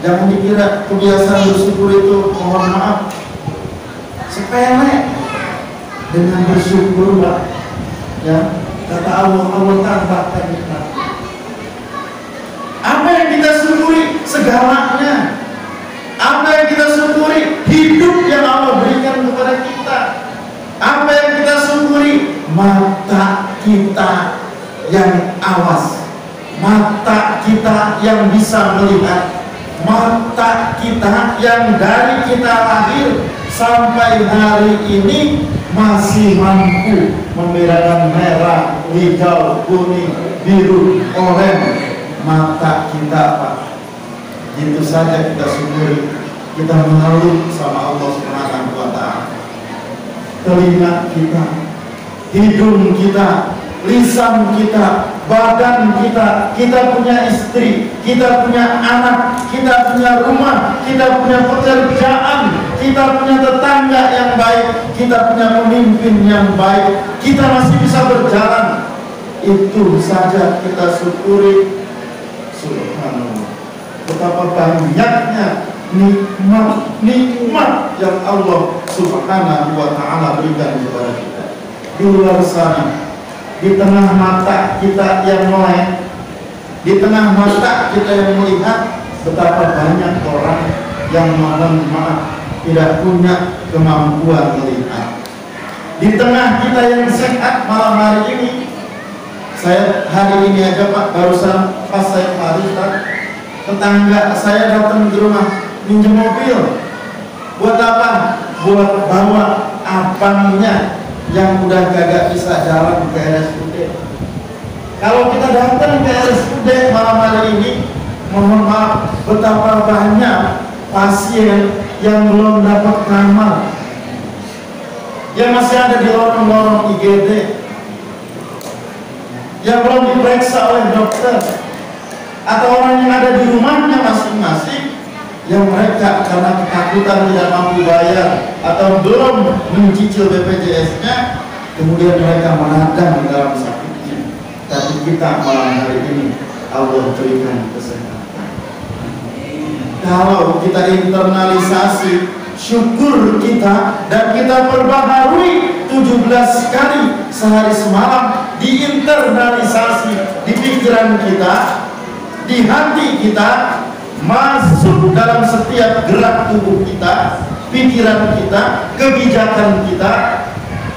jangan dikira kebiasaan bersyukur itu mohon maaf sepele. Dengan bersyukur, Pak, ya, kata Allah tambahkan kita. Apa yang kita syukuri? Segalanya. Apa yang kita syukuri? Hidup yang Allah berikan kepada kita. Apa yang kita syukuri? Mata kita yang awas, mata kita yang bisa melihat, mata kita yang dari kita lahir sampai hari ini masih mampu membedakan merah, hijau, kuning, biru, oranye. Mata kita, Pak, itu saja kita syukuri. Kita mengeluh sama Allah Subhanahu wa Ta'ala. Telinga kita, hidung kita, lisan kita, badan kita, kita punya istri, kita punya anak, kita punya rumah, kita punya pekerjaan, kita punya tetangga yang baik, kita punya pemimpin yang baik, kita masih bisa berjalan. Itu saja kita syukuri. Subhanallah, betapa banyaknya nikmat yang Allah Subhanahu wa Ta'ala berikan kepada kita. Di luar sana, di tengah mata kita yang melek, di tengah mata kita yang melihat, betapa banyak orang yang mohon maaf tidak punya kemampuan melihat. Di tengah kita yang sehat malam hari ini, saya hari ini aja Pak, barusan pas saya hari tetangga saya datang ke rumah minjem mobil. Buat apa? Buat bawa abangnya yang udah kagak bisa jalan ke RSUD. Kalau kita datang ke RSUD malam hari ini, mohon maaf, betapa banyak pasien yang belum dapat kamar, yang masih ada di lorong-lorong IGD, yang belum diperiksa oleh dokter, atau orang yang ada di rumahnya masing-masing, yang mereka karena ketakutan tidak mampu bayar atau belum mencicil BPJS-nya, kemudian mereka menadang dalam sakitnya. Tapi kita malam hari ini Allah berikan kesehatan. Kalau kita internalisasi syukur kita dan kita perbaharui 17 kali sehari semalam, diinternalisasi di pikiran kita, di hati kita, masuk dalam setiap gerak tubuh kita, pikiran kita, kebijakan kita,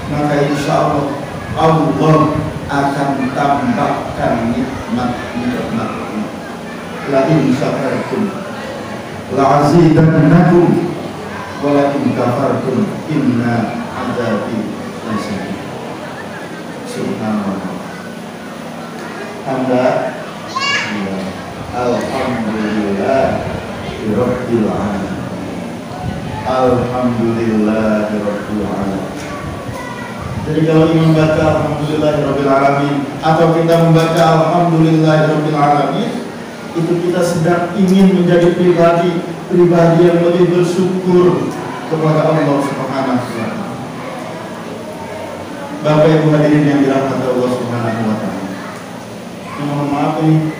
maka insya Allah Allah akan tambahkan nikmat-nikmat. La in syakartum la azidannakum wa la in kafartum inna azabi lasyadid. Subhanallah. Alhamdulillah Rabbil alamin. Alhamdulillah Rabbil alamin. Jadi kalau ingin membaca Alhamdulillah Rabbil alamin atau kita membaca Alhamdulillah Rabbil alamin, itu kita sedang ingin menjadi pribadi yang lebih bersyukur kepada Allah Subhanahu wa taala. Bapak Ibu hadirin yang dirahmati Allah Subhanahu wa taala. Mohon maaf nih,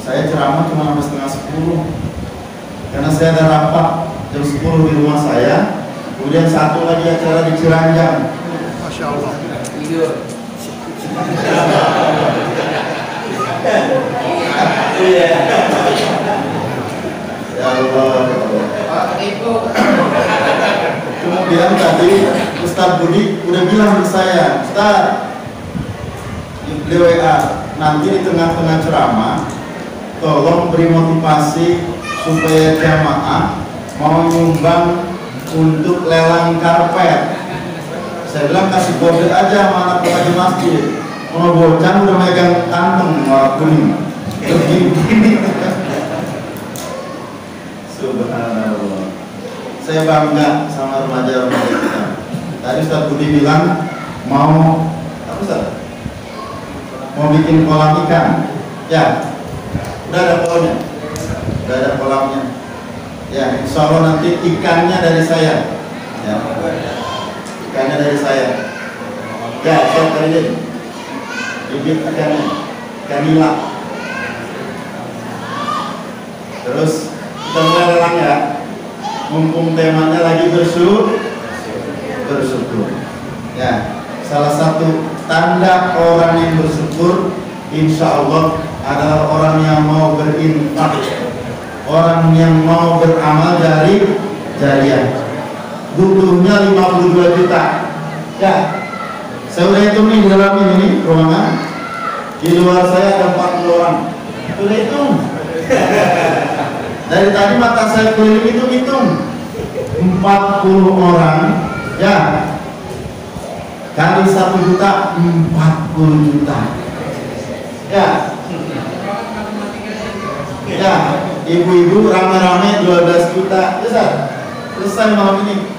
saya ceramah cuma sampai setengah 10 karena saya ada rapat jam 10 di rumah saya. Kemudian satu lagi acara di Ciranjang.
Masya Allah.
Ya Allah. Kemudian tadi Ustaz Budi udah bilang ke saya, Ustaz, di WA, nanti di tengah-tengah ceramah tolong beri motivasi supaya jamaah mau nyumbang untuk lelang karpet. Saya bilang kasih kode aja sama anak buah di masjid. Mau bocah udah megang kantong warna kuning. Begini. Subhanallah. Saya bangga sama remaja-remaja kita. Tadi Ustaz Budi bilang mau apa Ustaz? Mau bikin kolam ikan. Ya. Udah ada kolamnya. Udah ada kolamnya. Ya, insya Allah nanti ikannya dari saya. Ya. Ikannya dari saya. Ya, saya tadi bibit ikannya, ikan nila. Terus kita mulai lelang ya. Mumpung temanya lagi bersyukur. Ya, salah satu tanda orang yang bersyukur, insya Allah adalah orang yang mau berinfak, orang yang mau beramal dari jariah. Butuhnya 52 juta. Ya, saya udah hitung nih di dalam ini ruangan. Di luar saya ada 40 orang. Udah hitung. Dari tadi mata saya keliling itu hitung 40 orang. Ya, kali 1 juta 40 juta. Ya. Ya, ibu-ibu rame-rame 12 juta. Selesai malam ini.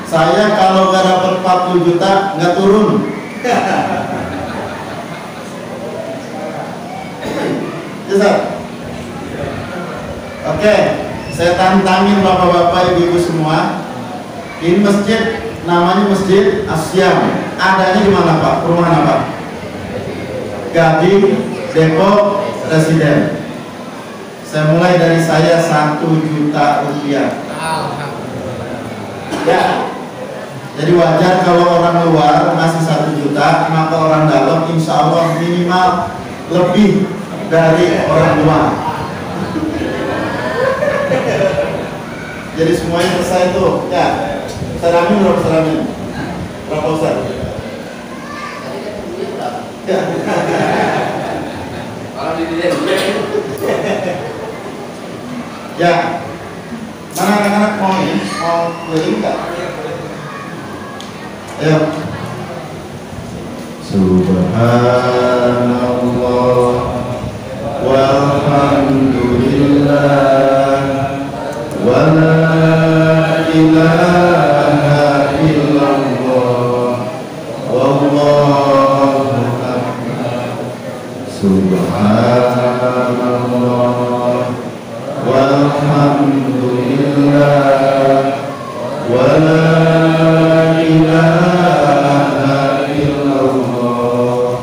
Saya kalau gak dapat 40 juta nggak turun. Oke, saya tantangin bapak-bapak, ibu-ibu semua. Ini masjid, namanya Masjid Asyam. Adanya di mana Pak? Perumahan apa? Gading, Depok, Residen. Saya mulai dari saya 1 juta rupiah. Ya. Jadi wajar kalau orang luar ngasih 1 juta, maka orang dalam insya Allah minimal lebih dari orang luar. Jadi semuanya selesai tuh. Ya. Seramin berapa seramin? Berapa Ustaz? Ya. Ya. Mana anak-anak mau ini? Mau keliling nggak? Ayo. Subhanallah walhamdulillah wa la ilaha illallah wallahu akbar. Subhanallah walhamdulillah wa la ilaha illallah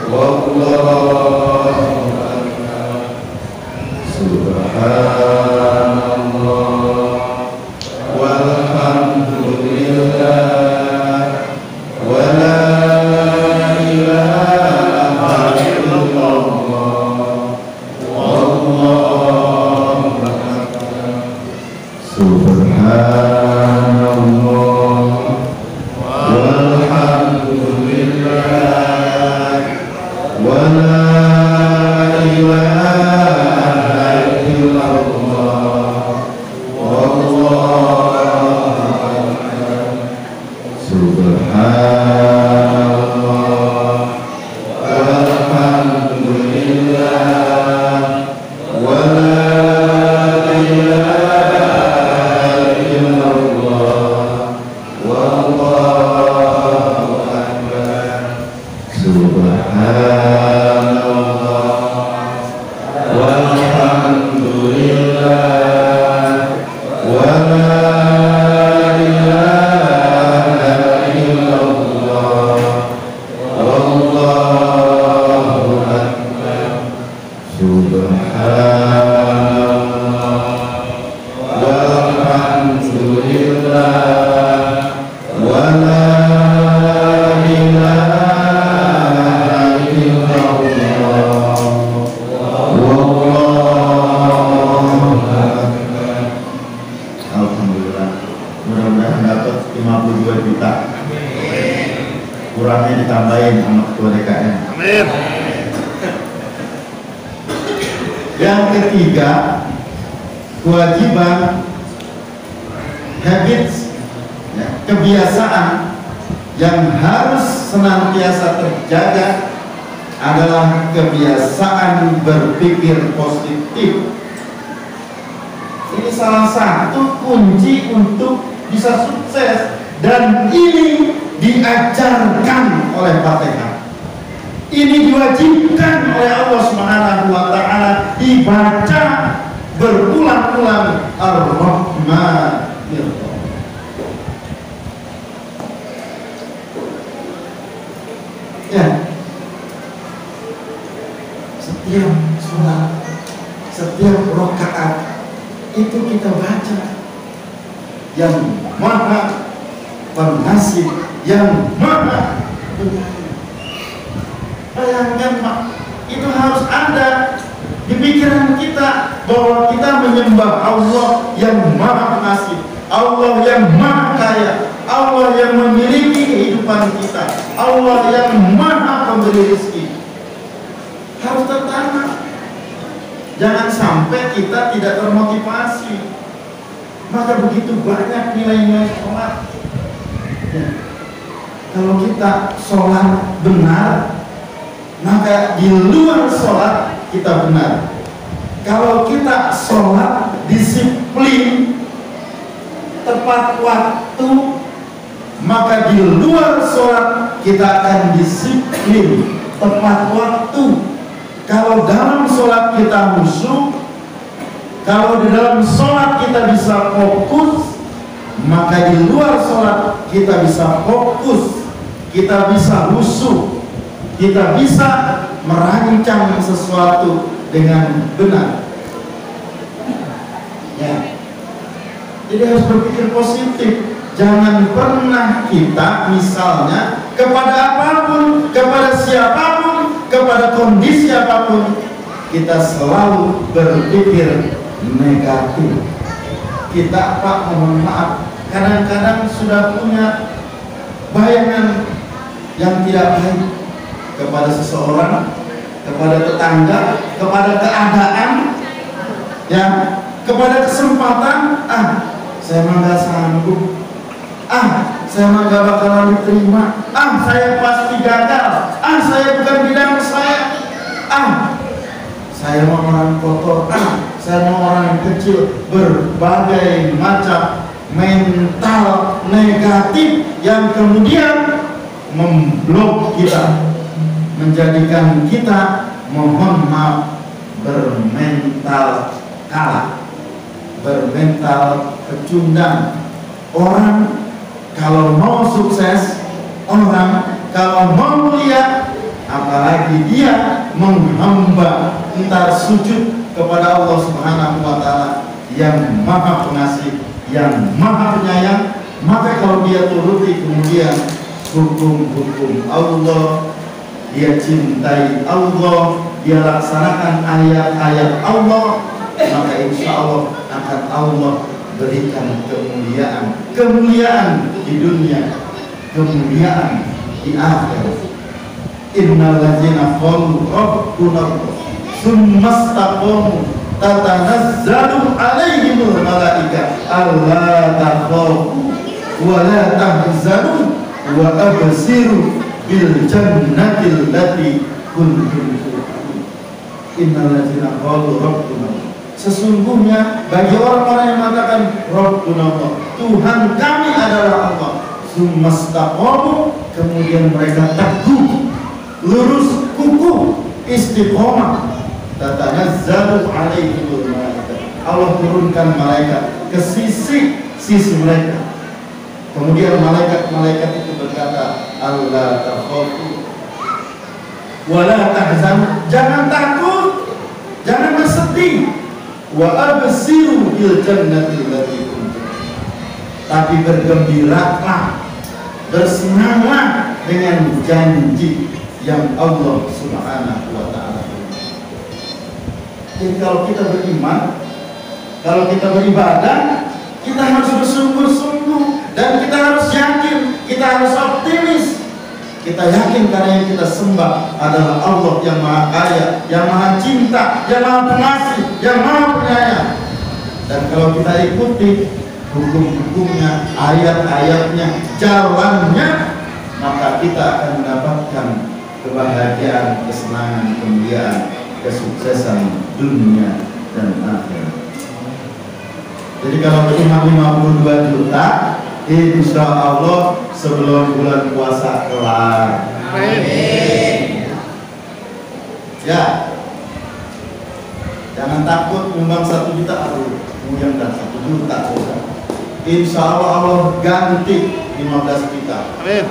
wallahu akbar. Subhanallah walhamdulillah wa la ilaha illallah Yang ketiga, kewajiban habits, ya, kebiasaan yang harus senantiasa terjaga adalah kebiasaan berpikir positif. Ini salah satu kunci untuk bisa sukses, dan ini diajarkan oleh Fatihah. Ini diwajibkan oleh Allah Subhanahu wa taala, dibaca berulang-ulang Ar-Rahman. Ya. Setiap sholat, setiap rakaat itu kita baca yang Maha Pengasih, yang Maha Penyayang. Bayangkan Pak, itu harus ada di pikiran kita bahwa kita menyembah Allah yang Maha Pengasih, Allah yang Maha Kaya, Allah yang memiliki kehidupan kita, Allah yang Maha Pemberi rezeki. Harus tertanam. Jangan sampai kita tidak termotivasi. Maka begitu banyak nilai-nilai sholat. Ya. Kalau kita sholat benar, maka di luar sholat kita benar. Kalau kita sholat disiplin, tepat waktu, maka di luar sholat kita akan disiplin, tepat waktu. Kalau dalam sholat kita khusyuk, kalau di dalam sholat kita bisa fokus, maka di luar sholat kita bisa fokus, kita bisa khusyuk, kita bisa merancang sesuatu dengan benar. Ya. Jadi harus berpikir positif. Jangan pernah kita misalnya kepada apapun, kepada siapapun, kepada kondisi apapun, kita selalu berpikir negatif. Kita, Pak, mohon maaf, kadang-kadang sudah punya bayangan yang tidak baik kepada seseorang, kepada tetangga, kepada keadaan, ya, kepada kesempatan. Saya mah nggak sanggup. Saya mah nggak bakalan diterima. Saya pasti gagal. Saya bukan bidang saya. Saya mau orang kotor. Saya mau orang yang kecil. Berbagai macam mental negatif yang kemudian memblok kita, menjadikan kita, mohon maaf, bermental kalah, bermental pecundang. Orang kalau mau sukses, orang kalau mau mulia, apalagi dia menghamba, entar sujud kepada Allah Subhanahu wa taala yang Maha Pengasih, yang Maha Penyayang, maka kalau dia turuti kemudian hukum-hukum Allah, dia cintai Allah, dia laksanakan ayat-ayat Allah, maka insya Allah akan Allah berikan kemuliaan di dunia, kemuliaan di akhirat. Innal ladzina qalu rabbuna tsumma istaqamu tatanazzalu alaihimul malaika alla takhafu wa la tahzanu wa absiru bil jannati allati kuntum tu'adun. Innal ladzina qalu rabbuna, sesungguhnya bagi orang-orang yang mengatakan Rabbuna Allah, Tuhan kami adalah Allah, sumastaqamu, kemudian mereka teguh, lurus, kukuh, istiqomah, tatanazzalu alaihimul malaika, Allah turunkan malaikat ke sisi mereka. Kemudian malaikat-malaikat itu berkata, Allah takhafu wa la tahzanu, jangan takut, jangan bersedih, wa absiru bil jannati allati kuntum, tapi bergembiralah, bersenanglah dengan janji yang Allah Subhanahu wa taala. Jadi kalau kita beriman, kalau kita beribadah, kita harus bersungguh-sungguh dan kita harus yakin, kita harus optimis, Kita yakin karena yang kita sembah adalah Allah yang Maha Kaya, yang Maha Cinta, yang Maha Pengasih, yang Maha Penyayang. Dan kalau kita ikuti hukum-hukumnya, ayat-ayatnya, jalannya, maka kita akan mendapatkan kebahagiaan, kesenangan, kemuliaan, kesuksesan dunia dan akhirat. Jadi kalau imam 52 juta, insya Allah sebelum bulan puasa kelar. Amin. Ya, jangan takut nyumbang 1 juta, yang dan 1 juta. Insya Allah Allah ganti 15 juta.
Amin.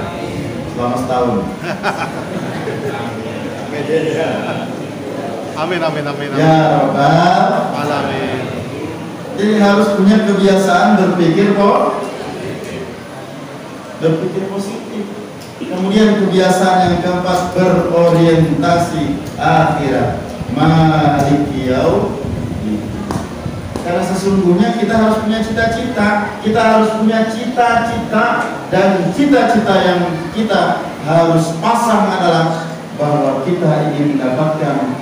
Selama setahun.
Amin, amin, amin, amin.
Ya Rabbal
Alamin.
Jadi harus punya kebiasaan berpikir positif. Kemudian kebiasaan yang keempat, berorientasi akhirat. Maliki yaumiddin. Karena sesungguhnya kita harus punya cita-cita. Kita harus punya cita-cita, dan cita-cita yang kita harus pasang adalah bahwa kita ingin mendapatkan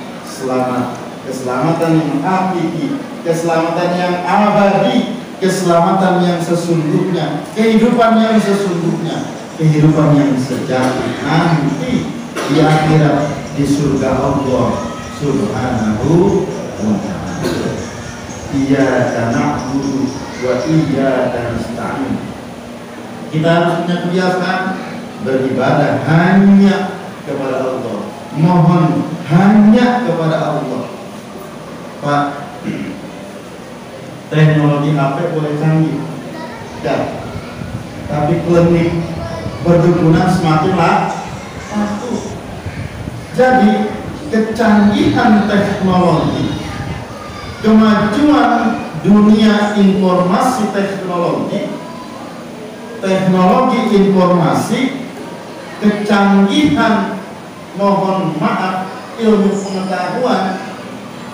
keselamatan yang hakiki, keselamatan yang abadi, keselamatan yang sesungguhnya, kehidupan yang sesungguhnya, kehidupan yang sejati nanti di akhirat, di surga Allah Subhanahu wa ta'ala. Iyyaka na'budu wa iyyaka nasta'in. Kita harus punya kebiasaan beribadah hanya kepada Allah, mohon hanya kepada Allah. Pak, teknologi HP boleh canggih, ya, tapi klinik berdukunan semakin laku. Jadi kecanggihan teknologi, kemajuan dunia informasi teknologi informasi, kecanggihan, mohon maaf, ilmu pengetahuan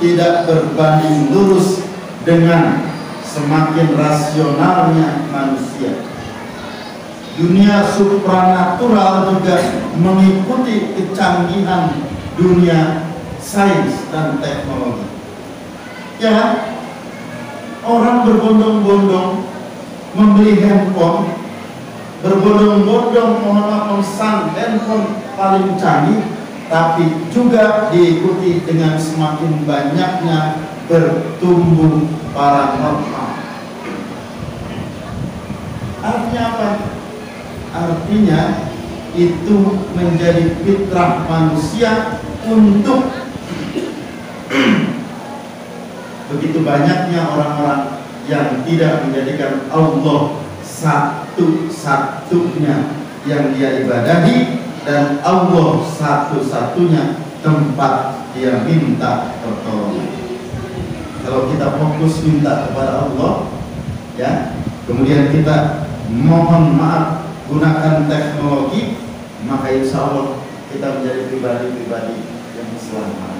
tidak berbanding lurus dengan semakin rasionalnya manusia. Dunia supranatural juga mengikuti kecanggihan dunia sains dan teknologi. Ya, orang berbondong-bondong membeli handphone, berbondong-bondong memesan handphone paling canggih, tapi juga diikuti dengan semakin banyaknya bertumbuh paranormal. Artinya apa? Artinya itu menjadi fitrah manusia untuk begitu banyaknya orang-orang yang tidak menjadikan Allah satu-satunya yang dia ibadahi, dan Allah satu-satunya tempat dia minta pertolongan. Kalau kita fokus minta kepada Allah, ya, kemudian kita mohon maaf gunakan teknologi, maka insya Allah kita menjadi pribadi-pribadi yang selamat.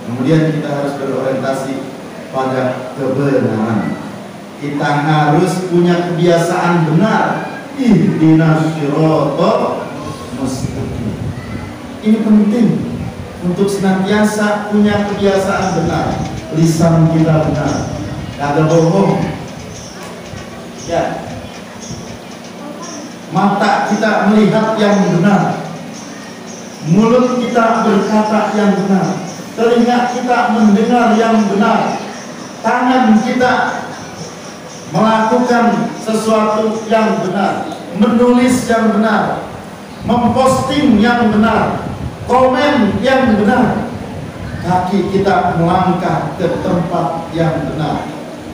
Kemudian kita harus berorientasi pada kebenaran. Kita harus punya kebiasaan benar. Ihdinas siratal mustaqim. Ini penting untuk senantiasa punya kebiasaan benar. Lisan kita benar, kagak bohong. Ya. Mata kita melihat yang benar, mulut kita berkata yang benar, telinga kita mendengar yang benar, tangan kita melakukan sesuatu yang benar, menulis yang benar, memposting yang benar, komen yang benar, kaki kita melangkah ke tempat yang benar,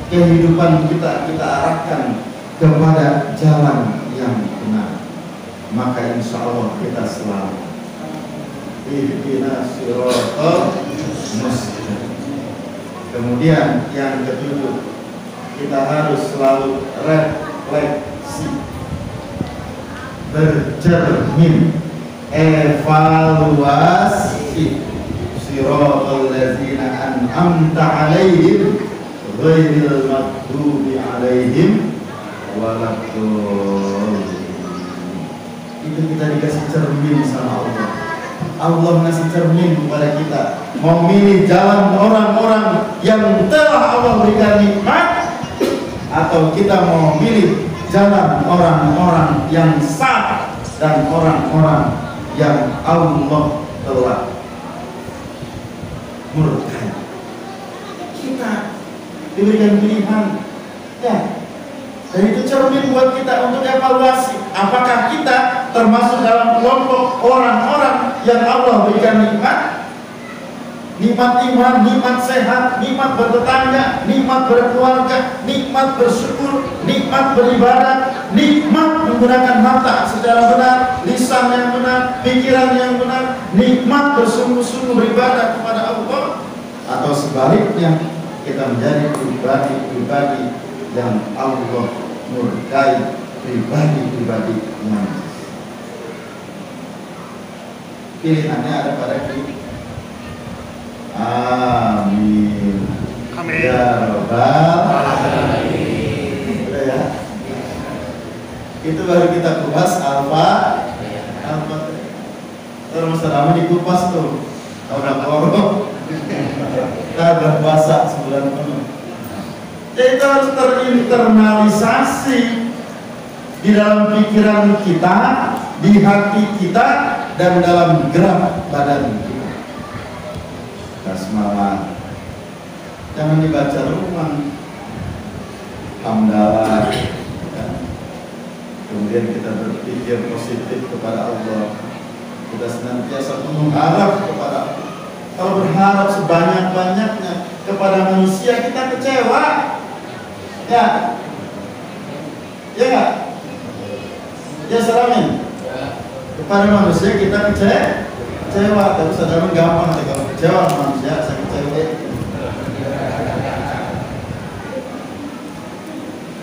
kehidupan kita arahkan kepada jalan yang benar, maka insya Allah kita selalu. Ihdinas siratal mustaqim. Kemudian yang ketujuh, kita harus selalu refleksi, bercermin, evaluasi. Siratal ladzina an'amta 'alaihim ghairil maghdubi 'alaihim waladdallin. itu kita dikasih cermin sama Allah. Allah ngasih cermin kepada kita, mau milih jalan orang-orang yang telah Allah berikan nikmat, atau kita mau milih jalan orang-orang yang sah dan orang-orang yang Allah telah murkai. Kita diberikan pilihan, ya. Dan itu cermin buat kita untuk evaluasi apakah kita termasuk dalam kelompok orang-orang yang Allah berikan nikmat, nikmat iman, nikmat sehat, nikmat bertetangga, nikmat berkeluarga, nikmat bersyukur, nikmat beribadah, nikmat menggunakan mata secara benar, lisan yang benar, pikiran yang benar, nikmat bersungguh-sungguh beribadah kepada Allah, atau sebaliknya kita menjadi pribadi-pribadi yang Allah murkai, pribadi-pribadi yang pilihannya ada pada kita. Amin.
Amin.
Ya Rabbal Alamin. Udah ya. Itu baru kita kupas alfa. Terus lama dikupas tuh. Udah korok. Kita udah puasa sebulan penuh. Jadi itu harus terinternalisasi di dalam pikiran kita, di hati kita, dan dalam gerak badan kita. Basmalah, jangan dibaca rumah, hamdalah, ya. Kemudian kita berpikir positif kepada Allah. Kita senantiasa mengharap kepada Allah. Kalau berharap sebanyak-banyaknya kepada manusia, kita kecewa, ya, ya nggak? Ya salamin. Kepada manusia kita kecewa, tapi saudara gampang sih kalau kecewa manusia, saya kecewa.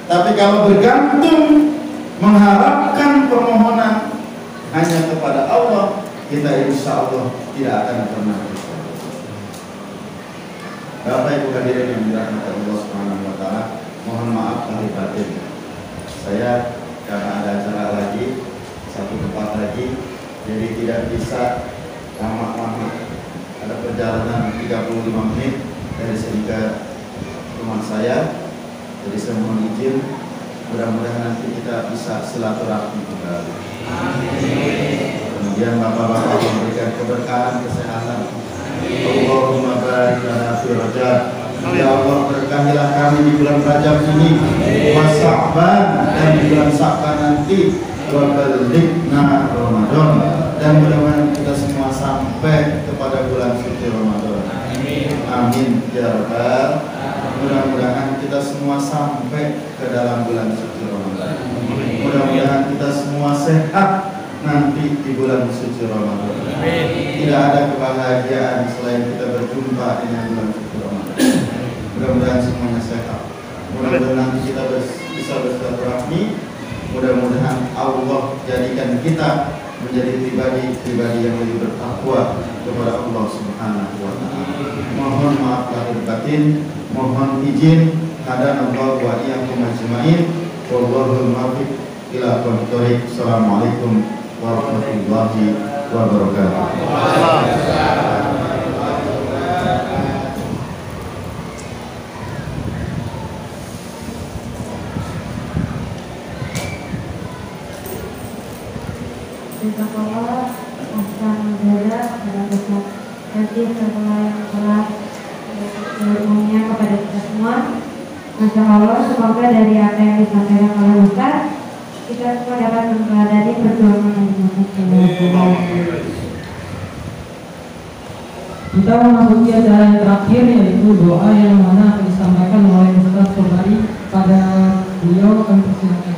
Tapi kalau bergantung, mengharapkan permohonan hanya kepada Allah, kita insya Allah tidak akan pernah kecewa. Bapak Ibu hadirin yang dirahmati Allah Subhanahu wa taala, mohon maaf lahir batin. Saya karena ada acara lagi, satu tempat lagi, jadi tidak bisa lama-lama. Ada perjalanan 35 menit dari sini ke rumah saya. Jadi saya mohon izin, mudah-mudahan nanti kita bisa silaturahmi kembali. Kemudian bapak-bapak memberikan keberkahan, kesehatan. Allahumma barik lana fi Rajab. Ya Allah, berkahilah kami di bulan Rajab ini, wa Sya'ban, dan di bulan Sya'ban nanti, wa balighna Ramadan, dan mudah-mudahan kita semua sampai kepada bulan suci Ramadan. Amin ya Rabbal. Mudah-mudahan kita semua sampai ke dalam bulan suci Ramadan. Mudah-mudahan kita semua sehat nanti di bulan suci Ramadan. Tidak ada kebahagiaan selain kita berjumpa dengan bulan suci Ramadan. Mudah-mudahan semuanya sehat. Mudah-mudahan nanti kita bisa bersilaturahmi. Mudah-mudahan Allah jadikan kita menjadi pribadi yang lebih bertakwa kepada Allah Subhanahu wa taala. Mohon maaf lahir batin, mohon izin, hadanallahu wa iyyakum ajmain. Wallahul muwaffiq ila aqwamit thoriq. Assalamualaikum warahmatullahi wabarakatuh.
Jazakallah ahsan jazaa kepada Ustaz Haji setelah yang telah berumumnya kepada kita semua. Masya Allah, semoga dari apa yang disampaikan oleh Ustaz, kita semua dapat meneladani perjuangan yang dilakukan.
Kita memasuki acara yang terakhir, yaitu doa yang mana akan disampaikan oleh Ustaz kembali pada beliau. Kami persilakan.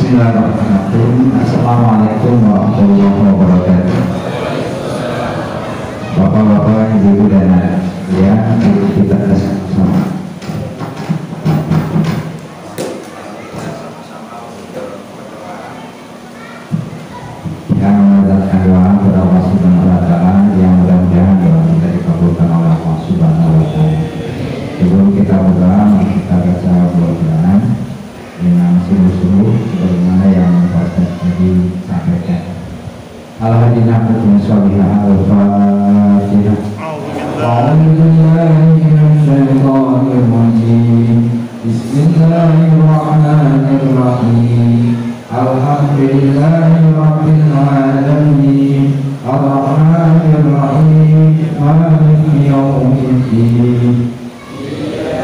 Bismillahirrahmanirrahim. Assalamualaikum warahmatullahi wabarakatuh. Bapak-bapak, ibu dan anak yang kita bersama.
atina hikmah salihah al-fatihah. Bismillahirrahmanirrahim. Alhamdulillahi rabbil alamin. Ar-Rahmanir-Rahim. Maliki yaumiddin.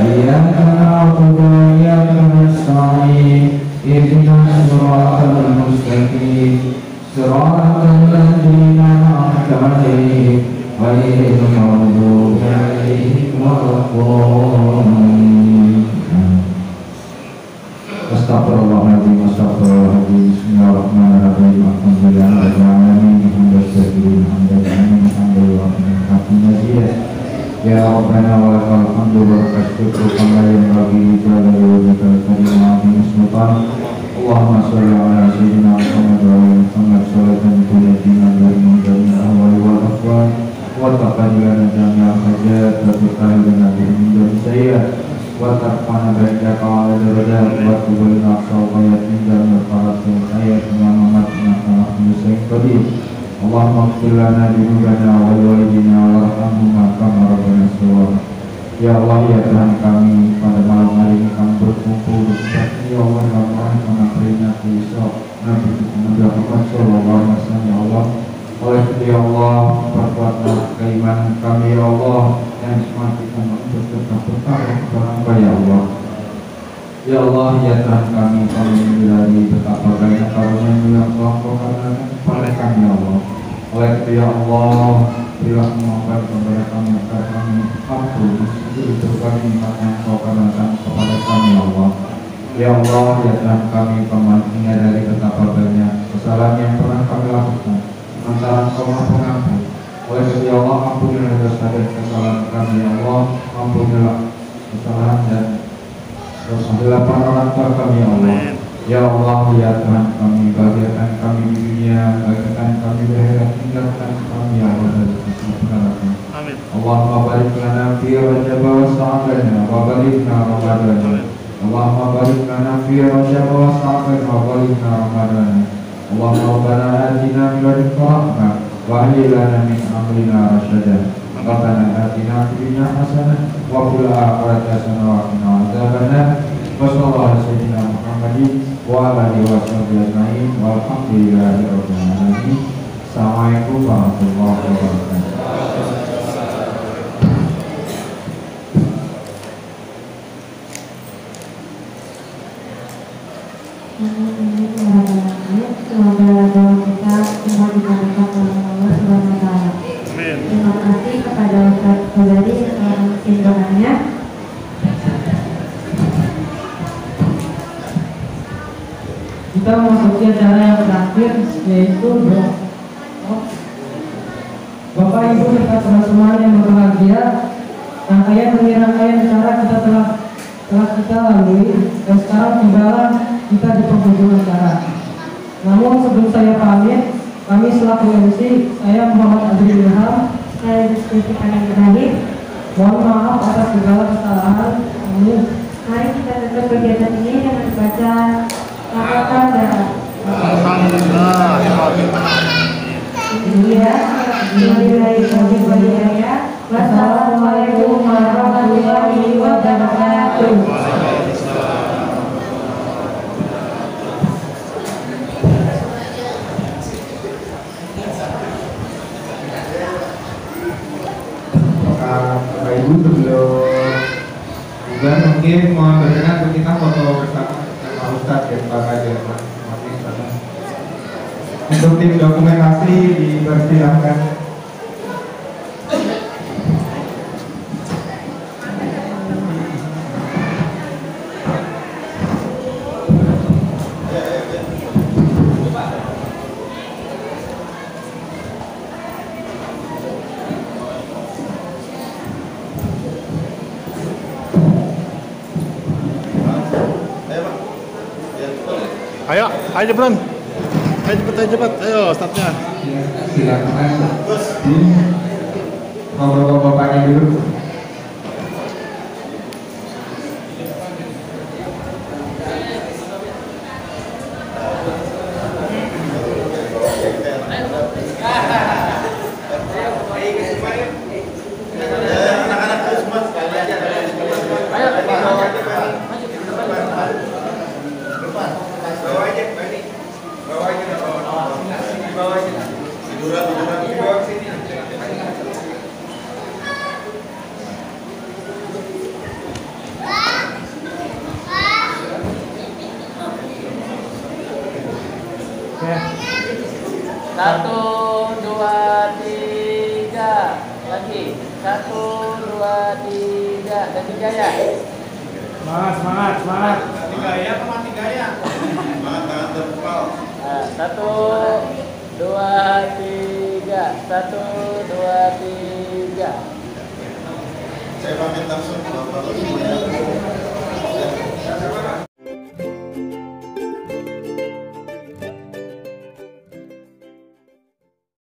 Iyyaka na'budu wa iyyaka nasta'in. Ihdinas siratal mustaqim. Siratal ladzina an'amta 'alaihim ghairil maghdubi 'alaihim waladdallin. Astagfirullahaladzim, astagfirullahaladzim. Bismillahirrahmanirrahim. Alhamdulillahirabbil alamin. Hamdallahi hamdan hamdan. Ya Rabbana wa lakal hamdu wa lakal syukru kama yanbaghi li jalali wajhikal karim wa 'azimi sultan. Allahumma shalli ala sayyidina Muhammad wa ala Muhammad sholatan tunatina min jami'il ahwali wal ahwal wa taqaddilana jami'al hajat wa tuqaddilana min jami'is sayyi'at wa tarfa'na bainaka ala darajat wa tubalina sawqayat min jami'il farasil hayat wa mamatna kama husain qadir. Allahumma ighfir lana dzunubana wa walidina warhamhuma kama rabbana shaghira. Ya Allah, ya Tuhan kami, pada malam hari ini kami berkumpul bersama Ya Allah, ya Allah, karena peringati Nabi Muhammad sallallahu alaihi wasallam. Ya Allah, oleh itu ya Allah, perkuatlah keimanan kami ya Allah, dan sematikan untuk tetap bertakwa kepada Engkau ya Allah. Ya Allah, ya Tuhan kami menyadari betapa banyak karunia yang telah Engkau karuniakan kepada kami ya Allah. Oleh itu ya Allah, berilah kemampuan kepada kami agar kami mampu berbagai nikmat yang Kau karuniakan kepada kami ya Allah. Ya Allah, ya Tuhan kami menyadari betapa banyak kesalahan yang pernah kami lakukan, sementara Engkau Maha Pengampun. Oleh itu ya Allah, ampunilah dosa dan kesalahan kami ya Allah, ampunilah kesalahan dan dosa para orang tua kami ya Allah. Ya Allah, ya Tuhan kami, bahagiakan kami di dunia, bahagiakan kami di akhirat, tinggalkan kami ya Allah dari segala neraka. Amin. Allahumma barik lana fi Rajab wa Sha'ban wa balighna Ramadan. Allahumma barik lana fi Rajab wa Sha'ban wa balighna Ramadan. Allahumma rabbana atina min ladunka rahmah wa hayyi lana min amrina rashadan. Rabbana atina fid dunya hasanah wa fil akhirati hasanah wa qina adzabannar. Wa sallallahu ala sayyidina Muhammadin wa ala alihi wa sahbihi ajma'in walhamdulillahi rabbil alamin. Assalamualaikum warahmatullahi wabarakatuh.
Semoga doa kita semua dikabulkan oleh Allah Subhanahu wa Ta'ala. Terima kasih kepada Ustaz Fadli atas doanya.
Kita memasuki acara yang terakhir, yaitu doa. Bapak Ibu serta teman-teman yang berbahagia, rangkaian demi rangkaian acara kita telah kita lalui, dan sekarang tibalah kita di penghujung acara. Namun sebelum saya pamit, kami selaku MC, saya Muhammad Adri Ilham,
Saya diskusi Kanan Ibrahim.
mohon maaf atas segala kesalahan.
Mari kita tutup kegiatan ini dengan baca lafazan dan
Alhamdulillah.
Iya, wassalamualaikum warahmatullahi wabarakatuh.
Bapak Ibu sebelum bukan mungkin mohon berkenan untuk kita foto bersama sama Ustadz ya Pak Kadir. Untuk tim dokumentasi dipersilakan.
Ayo cepetan. Ayo cepet. Ayo startnya.
Ya, silakan. Ngobrol bapaknya dulu. bawah sini.
Tiduran.
Di bawah sini.
Satu, dua, tiga. Lagi. 1, 2, 3. Dan 3 ya.
Semangat.
3 ya, mati gaya.
Semangat, tangan terpal.
1, 2, 3. 1, 2, 3.
Saya pamit langsung Bapak Ibu.